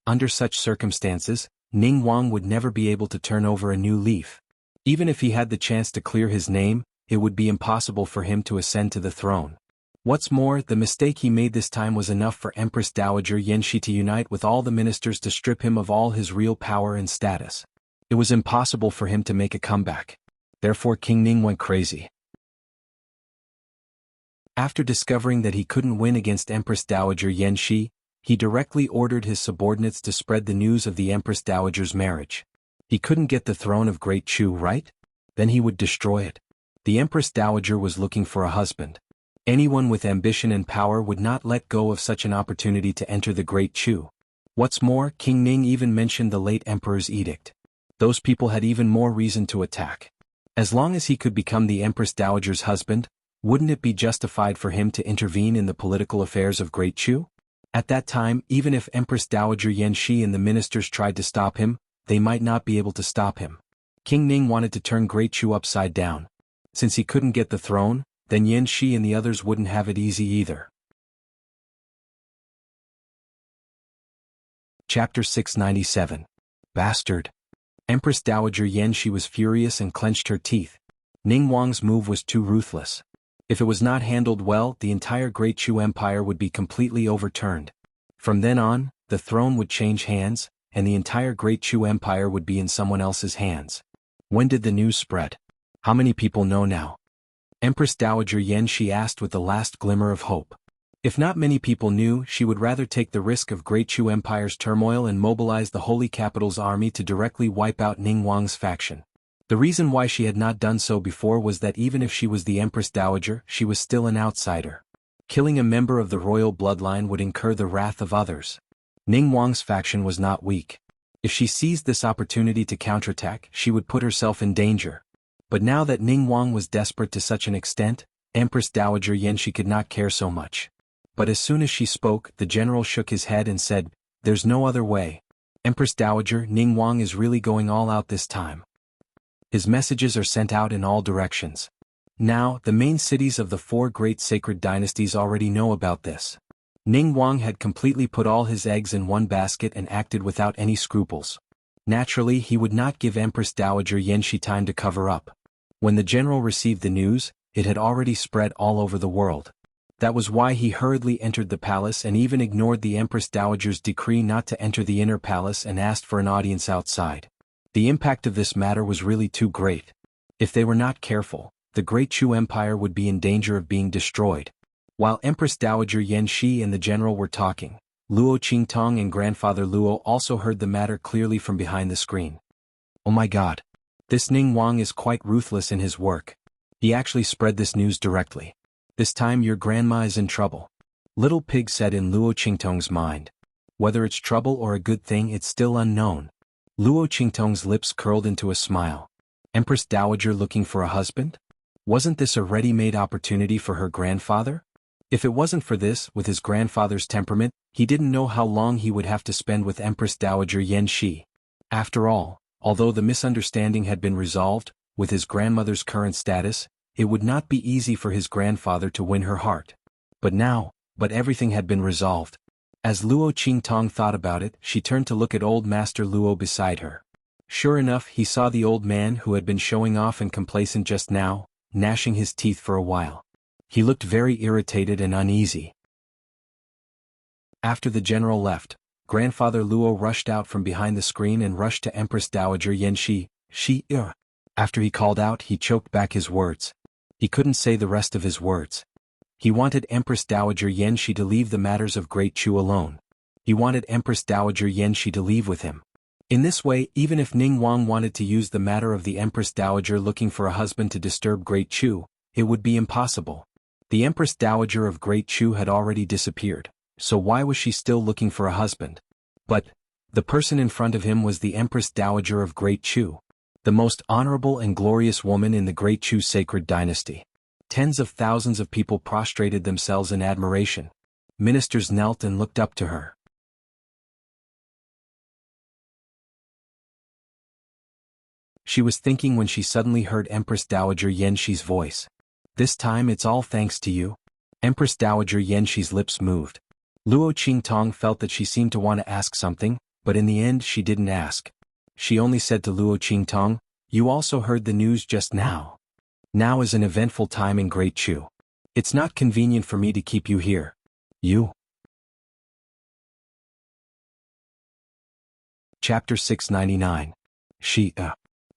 Under such circumstances, Ning Wang would never be able to turn over a new leaf. Even if he had the chance to clear his name, it would be impossible for him to ascend to the throne. What's more, the mistake he made this time was enough for Empress Dowager Yanxi to unite with all the ministers to strip him of all his real power and status. It was impossible for him to make a comeback. Therefore King Ning went crazy. After discovering that he couldn't win against Empress Dowager Yanxi, he directly ordered his subordinates to spread the news of the Empress Dowager's marriage. He couldn't get the throne of Great Chu, right? Then he would destroy it. The Empress Dowager was looking for a husband. Anyone with ambition and power would not let go of such an opportunity to enter the Great Chu. What's more, King Ning even mentioned the late emperor's edict. Those people had even more reason to attack. As long as he could become the Empress Dowager's husband, wouldn't it be justified for him to intervene in the political affairs of Great Chu? At that time, even if Empress Dowager Yanxi and the ministers tried to stop him, they might not be able to stop him. King Ning wanted to turn Great Chu upside down. Since he couldn't get the throne, then Yanxi and the others wouldn't have it easy either. Chapter 697. Bastard. Empress Dowager Yanxi was furious and clenched her teeth. Ning Wang's move was too ruthless. If it was not handled well, the entire Great Chu Empire would be completely overturned. From then on, the throne would change hands, and the entire Great Chu Empire would be in someone else's hands. When did the news spread? How many people know now? Empress Dowager Yanxi asked with the last glimmer of hope. If not many people knew, she would rather take the risk of Great Chu Empire's turmoil and mobilize the Holy Capital's army to directly wipe out Ning Wang's faction. The reason why she had not done so before was that even if she was the Empress Dowager, she was still an outsider. Killing a member of the royal bloodline would incur the wrath of others. Ning Wang's faction was not weak. If she seized this opportunity to counterattack, she would put herself in danger. But now that Ning Wang was desperate to such an extent, Empress Dowager Yanxi could not care so much. But as soon as she spoke, the general shook his head and said, "There's no other way. Empress Dowager, Ning Wang is really going all out this time. His messages are sent out in all directions. Now, the main cities of the 4 great sacred dynasties already know about this." Ning Wang had completely put all his eggs in one basket and acted without any scruples. Naturally, he would not give Empress Dowager Yanxi time to cover up. When the general received the news, it had already spread all over the world. That was why he hurriedly entered the palace and even ignored the Empress Dowager's decree not to enter the inner palace and asked for an audience outside. The impact of this matter was really too great. If they were not careful, the Great Chu Empire would be in danger of being destroyed. While Empress Dowager Yanxi and the general were talking, Luo Qingtong and Grandfather Luo also heard the matter clearly from behind the screen. "Oh my god. This Ning Wang is quite ruthless in his work. He actually spread this news directly. This time your grandma is in trouble. Little Pig said in Luo Qingtong's mind. Whether it's trouble or a good thing, it's still unknown. Luo Qingtong's lips curled into a smile. Empress Dowager looking for a husband? Wasn't this a ready-made opportunity for her grandfather? If it wasn't for this, with his grandfather's temperament, he didn't know how long he would have to spend with Empress Dowager Yanxi. After all, although the misunderstanding had been resolved, with his grandmother's current status, it would not be easy for his grandfather to win her heart. But everything had been resolved. As Luo Qingtong thought about it, she turned to look at old Master Luo beside her. Sure enough, he saw the old man who had been showing off and complacent just now, gnashing his teeth for a while. He looked very irritated and uneasy. After the general left, Grandfather Luo rushed out from behind the screen and rushed to Empress Dowager Yanxi. After he called out, he choked back his words. He couldn't say the rest of his words. He wanted Empress Dowager Yanxi to leave the matters of Great Chu alone. He wanted Empress Dowager Yanxi to leave with him. In this way, even if Ning Wang wanted to use the matter of the Empress Dowager looking for a husband to disturb Great Chu, it would be impossible. The Empress Dowager of Great Chu had already disappeared, so why was she still looking for a husband? But the person in front of him was the Empress Dowager of Great Chu, the most honorable and glorious woman in the Great Chu sacred dynasty. Tens of thousands of people prostrated themselves in admiration. Ministers knelt and looked up to her. She was thinking when she suddenly heard Empress Dowager Yanxi's voice. This time it's all thanks to you. Empress Dowager Yanxi's lips moved. Luo Qingtong felt that she seemed to want to ask something, but in the end she didn't ask. She only said to Luo Qingtong, "You also heard the news just now. Now is an eventful time in Great Chu. It's not convenient for me to keep you here. You." Chapter 699.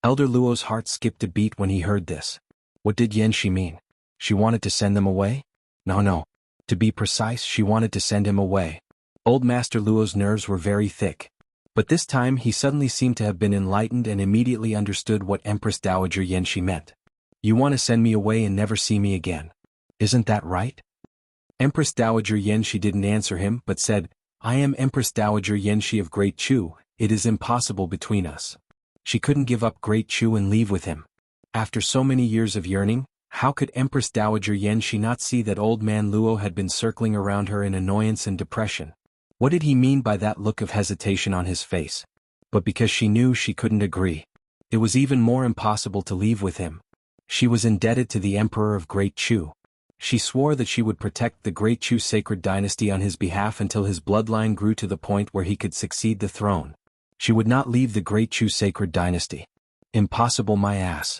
Elder Luo's heart skipped a beat when he heard this. What did Yanxi mean? She wanted to send them away? No. To be precise, she wanted to send him away. Old Master Luo's nerves were very thick. But this time he suddenly seemed to have been enlightened and immediately understood what Empress Dowager Yanxi meant. You want to send me away and never see me again. Isn't that right? Empress Dowager Yanxi didn't answer him but said, I am Empress Dowager Yanxi of Great Chu, it is impossible between us. She couldn't give up Great Chu and leave with him. After so many years of yearning, how could Empress Dowager Yanxi not see that old man Luo had been circling around her in annoyance and depression? What did he mean by that look of hesitation on his face? But because she knew she couldn't agree. It was even more impossible to leave with him. She was indebted to the Emperor of Great Chu. She swore that she would protect the Great Chu sacred dynasty on his behalf until his bloodline grew to the point where he could succeed the throne. She would not leave the Great Chu sacred dynasty. Impossible, my ass.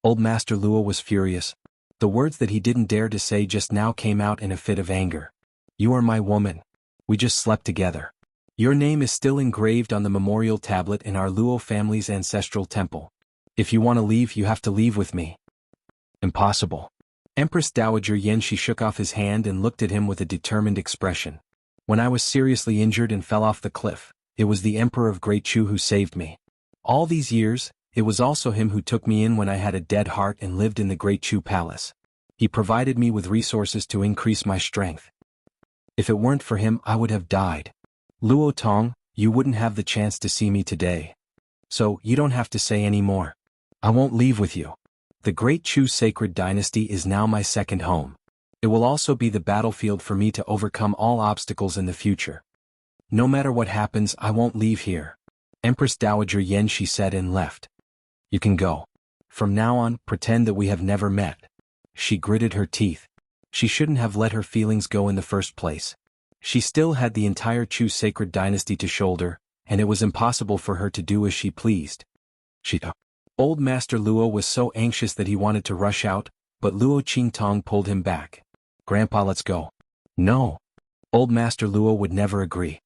Old Master Luo was furious. The words that he didn't dare to say just now came out in a fit of anger. You are my woman. We just slept together. Your name is still engraved on the memorial tablet in our Luo family's ancestral temple. If you want to leave, you have to leave with me. Impossible. Empress Dowager Yanxi shook off his hand and looked at him with a determined expression. When I was seriously injured and fell off the cliff, it was the Emperor of Great Chu who saved me. All these years, it was also him who took me in when I had a dead heart and lived in the Great Chu palace. He provided me with resources to increase my strength. If it weren't for him, I would have died. Luo Tong, you wouldn't have the chance to see me today. So, you don't have to say any more. I won't leave with you. The Great Chu sacred dynasty is now my second home. It will also be the battlefield for me to overcome all obstacles in the future. No matter what happens, I won't leave here. Empress Dowager Yanxi said and left. You can go. From now on, pretend that we have never met. She gritted her teeth. She shouldn't have let her feelings go in the first place. She still had the entire Chu sacred dynasty to shoulder, and it was impossible for her to do as she pleased. Old Master Luo was so anxious that he wanted to rush out, but Luo Qingtong pulled him back. Grandpa, let's go. No. Old Master Luo would never agree.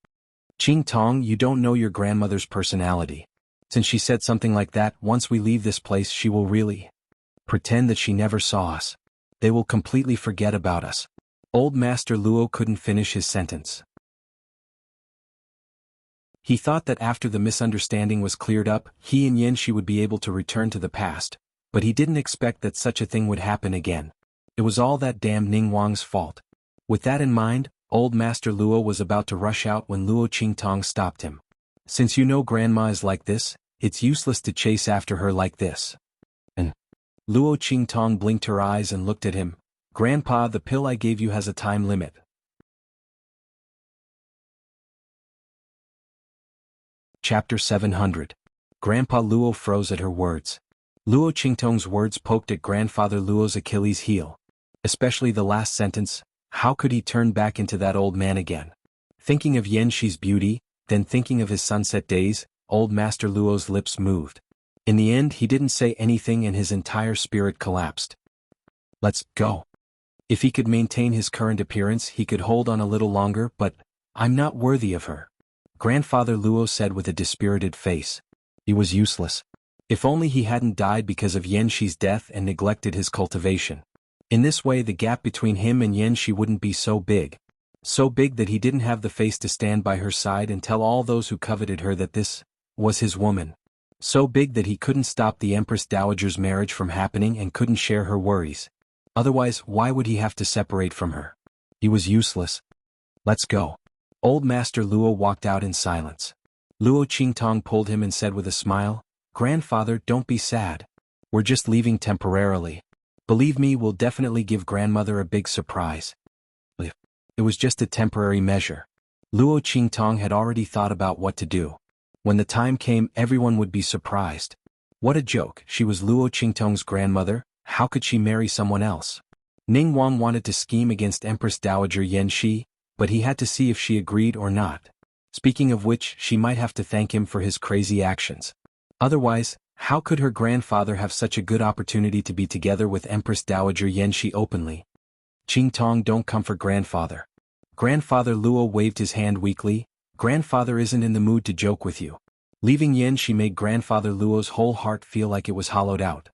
Qingtong, you don't know your grandmother's personality. Since she said something like that, once we leave this place she will really pretend that she never saw us. They will completely forget about us. Old Master Luo couldn't finish his sentence. He thought that after the misunderstanding was cleared up, he and Yanxi would be able to return to the past, but he didn't expect that such a thing would happen again. It was all that damn Ningguang's fault. With that in mind, old Master Luo was about to rush out when Luo Qingtong stopped him. Since you know Grandma is like this, it's useless to chase after her like this. And Luo Qingtong blinked her eyes and looked at him. Grandpa, the pill I gave you has a time limit. Chapter 700. Grandpa Luo froze at her words. Luo Qingtong's words poked at Grandfather Luo's Achilles' heel. Especially the last sentence, how could he turn back into that old man again? Thinking of Yanxi's beauty, then thinking of his sunset days, old Master Luo's lips moved. In the end he didn't say anything and his entire spirit collapsed. Let's go. If he could maintain his current appearance he could hold on a little longer, but I'm not worthy of her. Grandfather Luo said with a dispirited face. He was useless. If only he hadn't died because of Yanxi's death and neglected his cultivation. In this way the gap between him and Yanxi wouldn't be so big. So big that he didn't have the face to stand by her side and tell all those who coveted her that this was his woman. So big that he couldn't stop the Empress Dowager's marriage from happening and couldn't share her worries. Otherwise, why would he have to separate from her? He was useless. Let's go. Old Master Luo walked out in silence. Luo Qingtong pulled him and said with a smile, Grandfather, don't be sad. We're just leaving temporarily. Believe me, we'll definitely give Grandmother a big surprise. It was just a temporary measure. Luo Qingtong had already thought about what to do. When the time came, everyone would be surprised. What a joke, she was Luo Qingtong's grandmother, how could she marry someone else? Ningguang wanted to scheme against Empress Dowager Yanxi, but he had to see if she agreed or not. Speaking of which, she might have to thank him for his crazy actions. Otherwise, how could her grandfather have such a good opportunity to be together with Empress Dowager Yanxi openly? Qingtong, don't come for Grandfather. Grandfather Luo waved his hand weakly. Grandfather isn't in the mood to joke with you. Leaving Yanxi made Grandfather Luo's whole heart feel like it was hollowed out.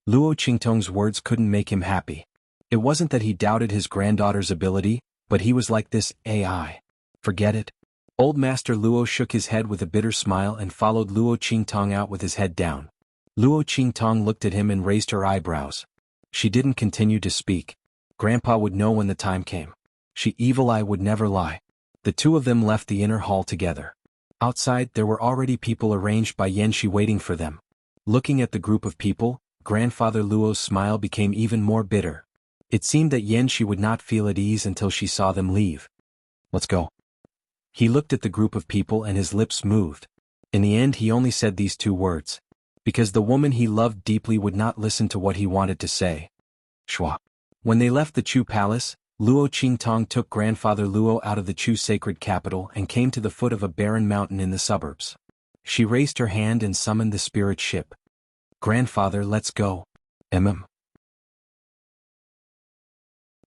Luo Qingtong's words couldn't make him happy. It wasn't that he doubted his granddaughter's ability, but he was like this AI. Forget it. Old Master Luo shook his head with a bitter smile and followed Luo Qingtong out with his head down. Luo Qingtong looked at him and raised her eyebrows. She didn't continue to speak. Grandpa would know when the time came. She evil eye would never lie. The two of them left the inner hall together. Outside there were already people arranged by Yanxi waiting for them. Looking at the group of people, Grandfather Luo's smile became even more bitter. It seemed that Yanxi would not feel at ease until she saw them leave. Let's go. He looked at the group of people and his lips moved. In the end he only said these two words. Because the woman he loved deeply would not listen to what he wanted to say. Shua. When they left the Chu Palace, Luo Qingtong took Grandfather Luo out of the Chu sacred capital and came to the foot of a barren mountain in the suburbs. She raised her hand and summoned the spirit ship. Grandfather, let's go.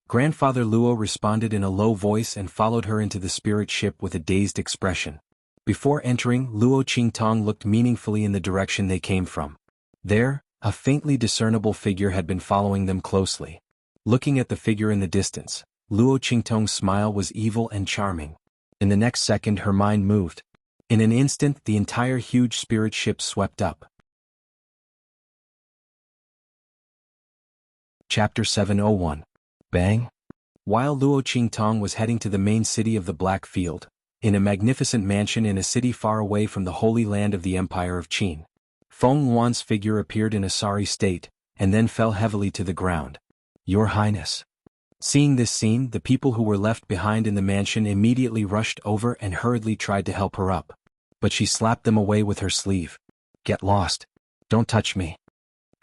Grandfather Luo responded in a low voice and followed her into the spirit ship with a dazed expression. Before entering, Luo Qingtong looked meaningfully in the direction they came from. There, a faintly discernible figure had been following them closely. Looking at the figure in the distance, Luo Qingtong's smile was evil and charming. In the next second her mind moved. In an instant the entire huge spirit ship swept up. Chapter 701. Bang! While Luo Qingtong was heading to the main city of the Black Field, in a magnificent mansion in a city far away from the holy land of the Empire of Qin, Xuanhuan's figure appeared in a sorry state, and then fell heavily to the ground. Your Highness. Seeing this scene, the people who were left behind in the mansion immediately rushed over and hurriedly tried to help her up. But she slapped them away with her sleeve. Get lost. Don't touch me.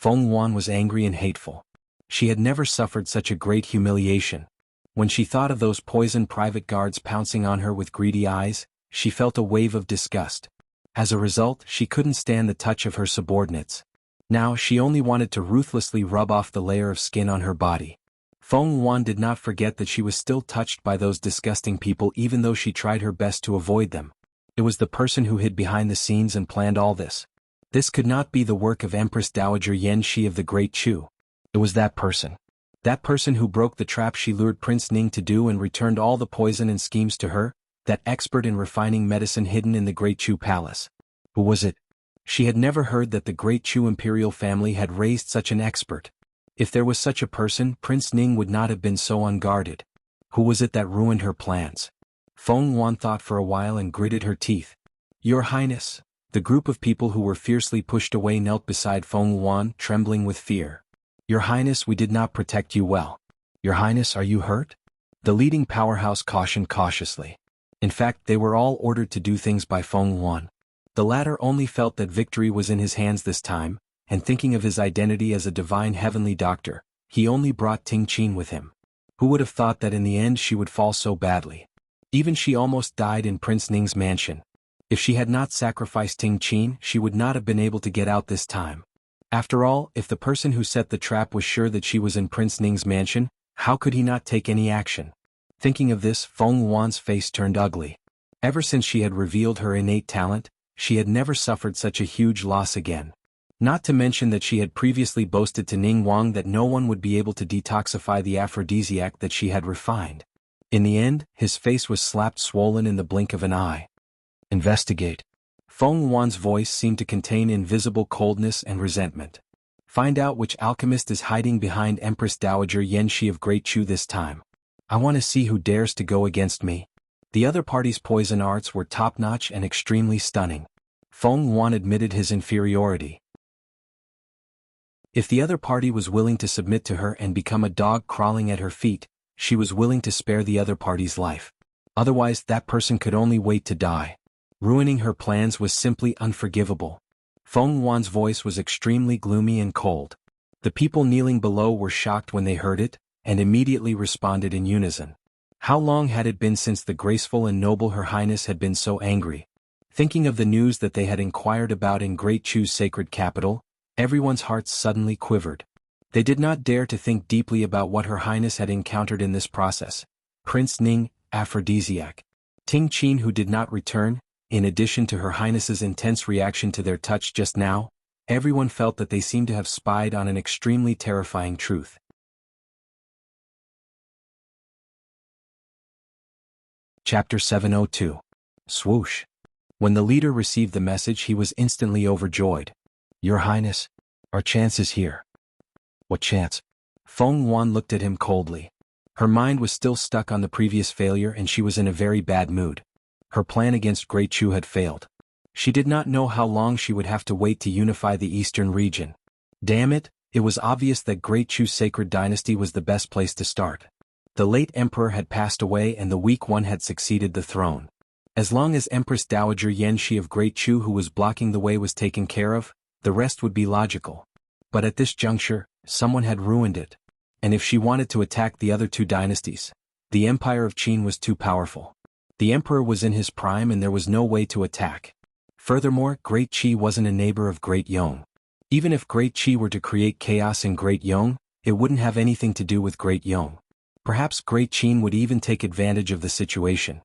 Xuanhuan was angry and hateful. She had never suffered such a great humiliation. When she thought of those poisoned private guards pouncing on her with greedy eyes, she felt a wave of disgust. As a result, she couldn't stand the touch of her subordinates. Now she only wanted to ruthlessly rub off the layer of skin on her body. Xuanhuan did not forget that she was still touched by those disgusting people even though she tried her best to avoid them. It was the person who hid behind the scenes and planned all this. This could not be the work of Empress Dowager Yanxi of the Great Chu. It was that person. That person who broke the trap she lured Prince Ning to do and returned all the poison and schemes to her, that expert in refining medicine hidden in the Great Chu Palace. Who was it? She had never heard that the Great Chu imperial family had raised such an expert. If there was such a person, Prince Ning would not have been so unguarded. Who was it that ruined her plans? Xuanhuan thought for a while and gritted her teeth. Your Highness. The group of people who were fiercely pushed away knelt beside Xuanhuan, trembling with fear. Your Highness, we did not protect you well. Your Highness, are you hurt? The leading powerhouse cautioned cautiously. In fact, they were all ordered to do things by Xuanhuan. The latter only felt that victory was in his hands this time, and thinking of his identity as a divine heavenly doctor, he only brought Ting Qin with him. Who would have thought that in the end she would fall so badly? Even she almost died in Prince Ning's mansion. If she had not sacrificed Ting Qin, she would not have been able to get out this time. After all, if the person who set the trap was sure that she was in Prince Ning's mansion, how could he not take any action? Thinking of this, Xuanhuan's face turned ugly. Ever since she had revealed her innate talent, she had never suffered such a huge loss again. Not to mention that she had previously boasted to Ning Wang that no one would be able to detoxify the aphrodisiac that she had refined. In the end, his face was slapped swollen in the blink of an eye. Investigate. Xuanhuan's voice seemed to contain invisible coldness and resentment. Find out which alchemist is hiding behind Empress Dowager Yanxi of Great Chu this time. I want to see who dares to go against me. The other party's poison arts were top-notch and extremely stunning. Xuanhuan admitted his inferiority. If the other party was willing to submit to her and become a dog crawling at her feet, she was willing to spare the other party's life. Otherwise, that person could only wait to die. Ruining her plans was simply unforgivable. Xuanhuan's voice was extremely gloomy and cold. The people kneeling below were shocked when they heard it, and immediately responded in unison. How long had it been since the graceful and noble Her Highness had been so angry? Thinking of the news that they had inquired about in Great Chu's sacred capital, everyone's hearts suddenly quivered. They did not dare to think deeply about what Her Highness had encountered in this process. Prince Ning, aphrodisiac. Ting Qin, who did not return, in addition to Her Highness's intense reaction to their touch just now, everyone felt that they seemed to have spied on an extremely terrifying truth. Chapter 702. Swoosh. When the leader received the message, he was instantly overjoyed. Your Highness, our chance is here. What chance? Xuanhuan looked at him coldly. Her mind was still stuck on the previous failure and she was in a very bad mood. Her plan against Great Chu had failed. She did not know how long she would have to wait to unify the eastern region. Damn it, it was obvious that Great Chu's sacred dynasty was the best place to start. The late emperor had passed away and the weak one had succeeded the throne. As long as Empress Dowager Yanxi of Great Chu who was blocking the way was taken care of, the rest would be logical. But at this juncture, someone had ruined it. And if she wanted to attack the other two dynasties, the Empire of Qin was too powerful. The emperor was in his prime and there was no way to attack. Furthermore, Great Qi wasn't a neighbor of Great Yong. Even if Great Qi were to create chaos in Great Yong, it wouldn't have anything to do with Great Yong. Perhaps Great Qin would even take advantage of the situation.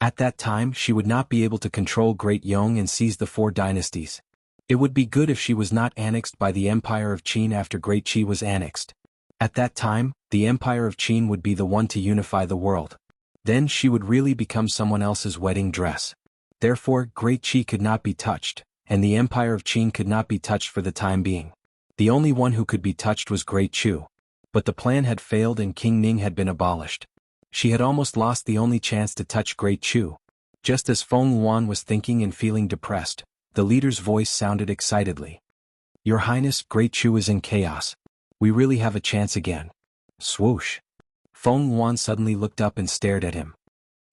At that time, she would not be able to control Great Yong and seize the four dynasties. It would be good if she was not annexed by the Empire of Qin after Great Qi was annexed. At that time, the Empire of Qin would be the one to unify the world. Then she would really become someone else's wedding dress. Therefore, Great Qi could not be touched, and the Empire of Qin could not be touched for the time being. The only one who could be touched was Great Chu. But the plan had failed and King Ning had been abolished. She had almost lost the only chance to touch Great Chu. Just as Xuanhuan was thinking and feeling depressed, the leader's voice sounded excitedly. Your Highness, Great Chu is in chaos. We really have a chance again. Swoosh. Xuanhuan suddenly looked up and stared at him.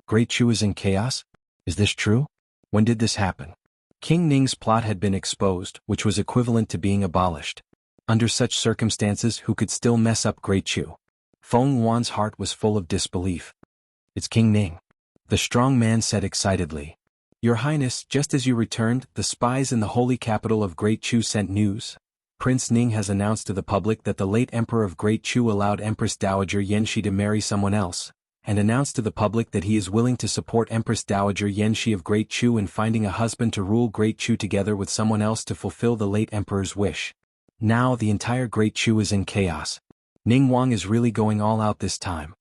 Great Chu is in chaos? Is this true? When did this happen? King Ning's plot had been exposed, which was equivalent to being abolished. Under such circumstances, who could still mess up Great Chu? Xuanhuan's heart was full of disbelief. It's King Ning. The strong man said excitedly. Your Highness, just as you returned, the spies in the holy capital of Great Chu sent news. Prince Ning has announced to the public that the late Emperor of Great Chu allowed Empress Dowager Yanxi to marry someone else, and announced to the public that he is willing to support Empress Dowager Yanxi of Great Chu in finding a husband to rule Great Chu together with someone else to fulfill the late Emperor's wish. Now the entire Great Chu is in chaos. Ning Wang is really going all out this time.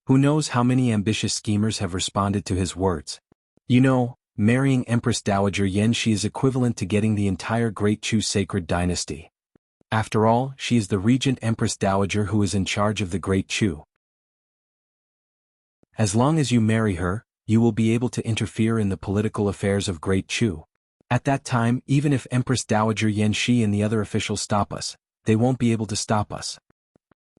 Who knows how many ambitious schemers have responded to his words. You know, marrying Empress Dowager Yanxi is equivalent to getting the entire Great Chu sacred dynasty. After all, she is the regent Empress Dowager who is in charge of the Great Chu. As long as you marry her, you will be able to interfere in the political affairs of Great Chu. At that time, even if Empress Dowager Yanxi and the other officials stop us, they won't be able to stop us.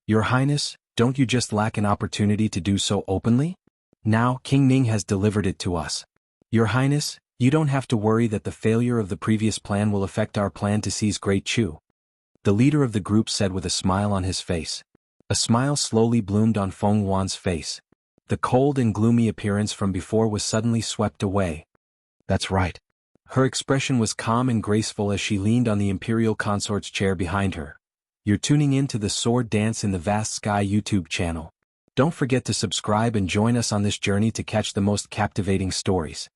Your Highness, don't you just lack an opportunity to do so openly? Now, King Ning has delivered it to us. Your Highness, you don't have to worry that the failure of the previous plan will affect our plan to seize Great Chu. The leader of the group said with a smile on his face. A smile slowly bloomed on Fenghuan's face. The cold and gloomy appearance from before was suddenly swept away. That's right. Her expression was calm and graceful as she leaned on the imperial consort's chair behind her. You're tuning in to the Sword Dance in the Vast Sky YouTube channel. Don't forget to subscribe and join us on this journey to catch the most captivating stories.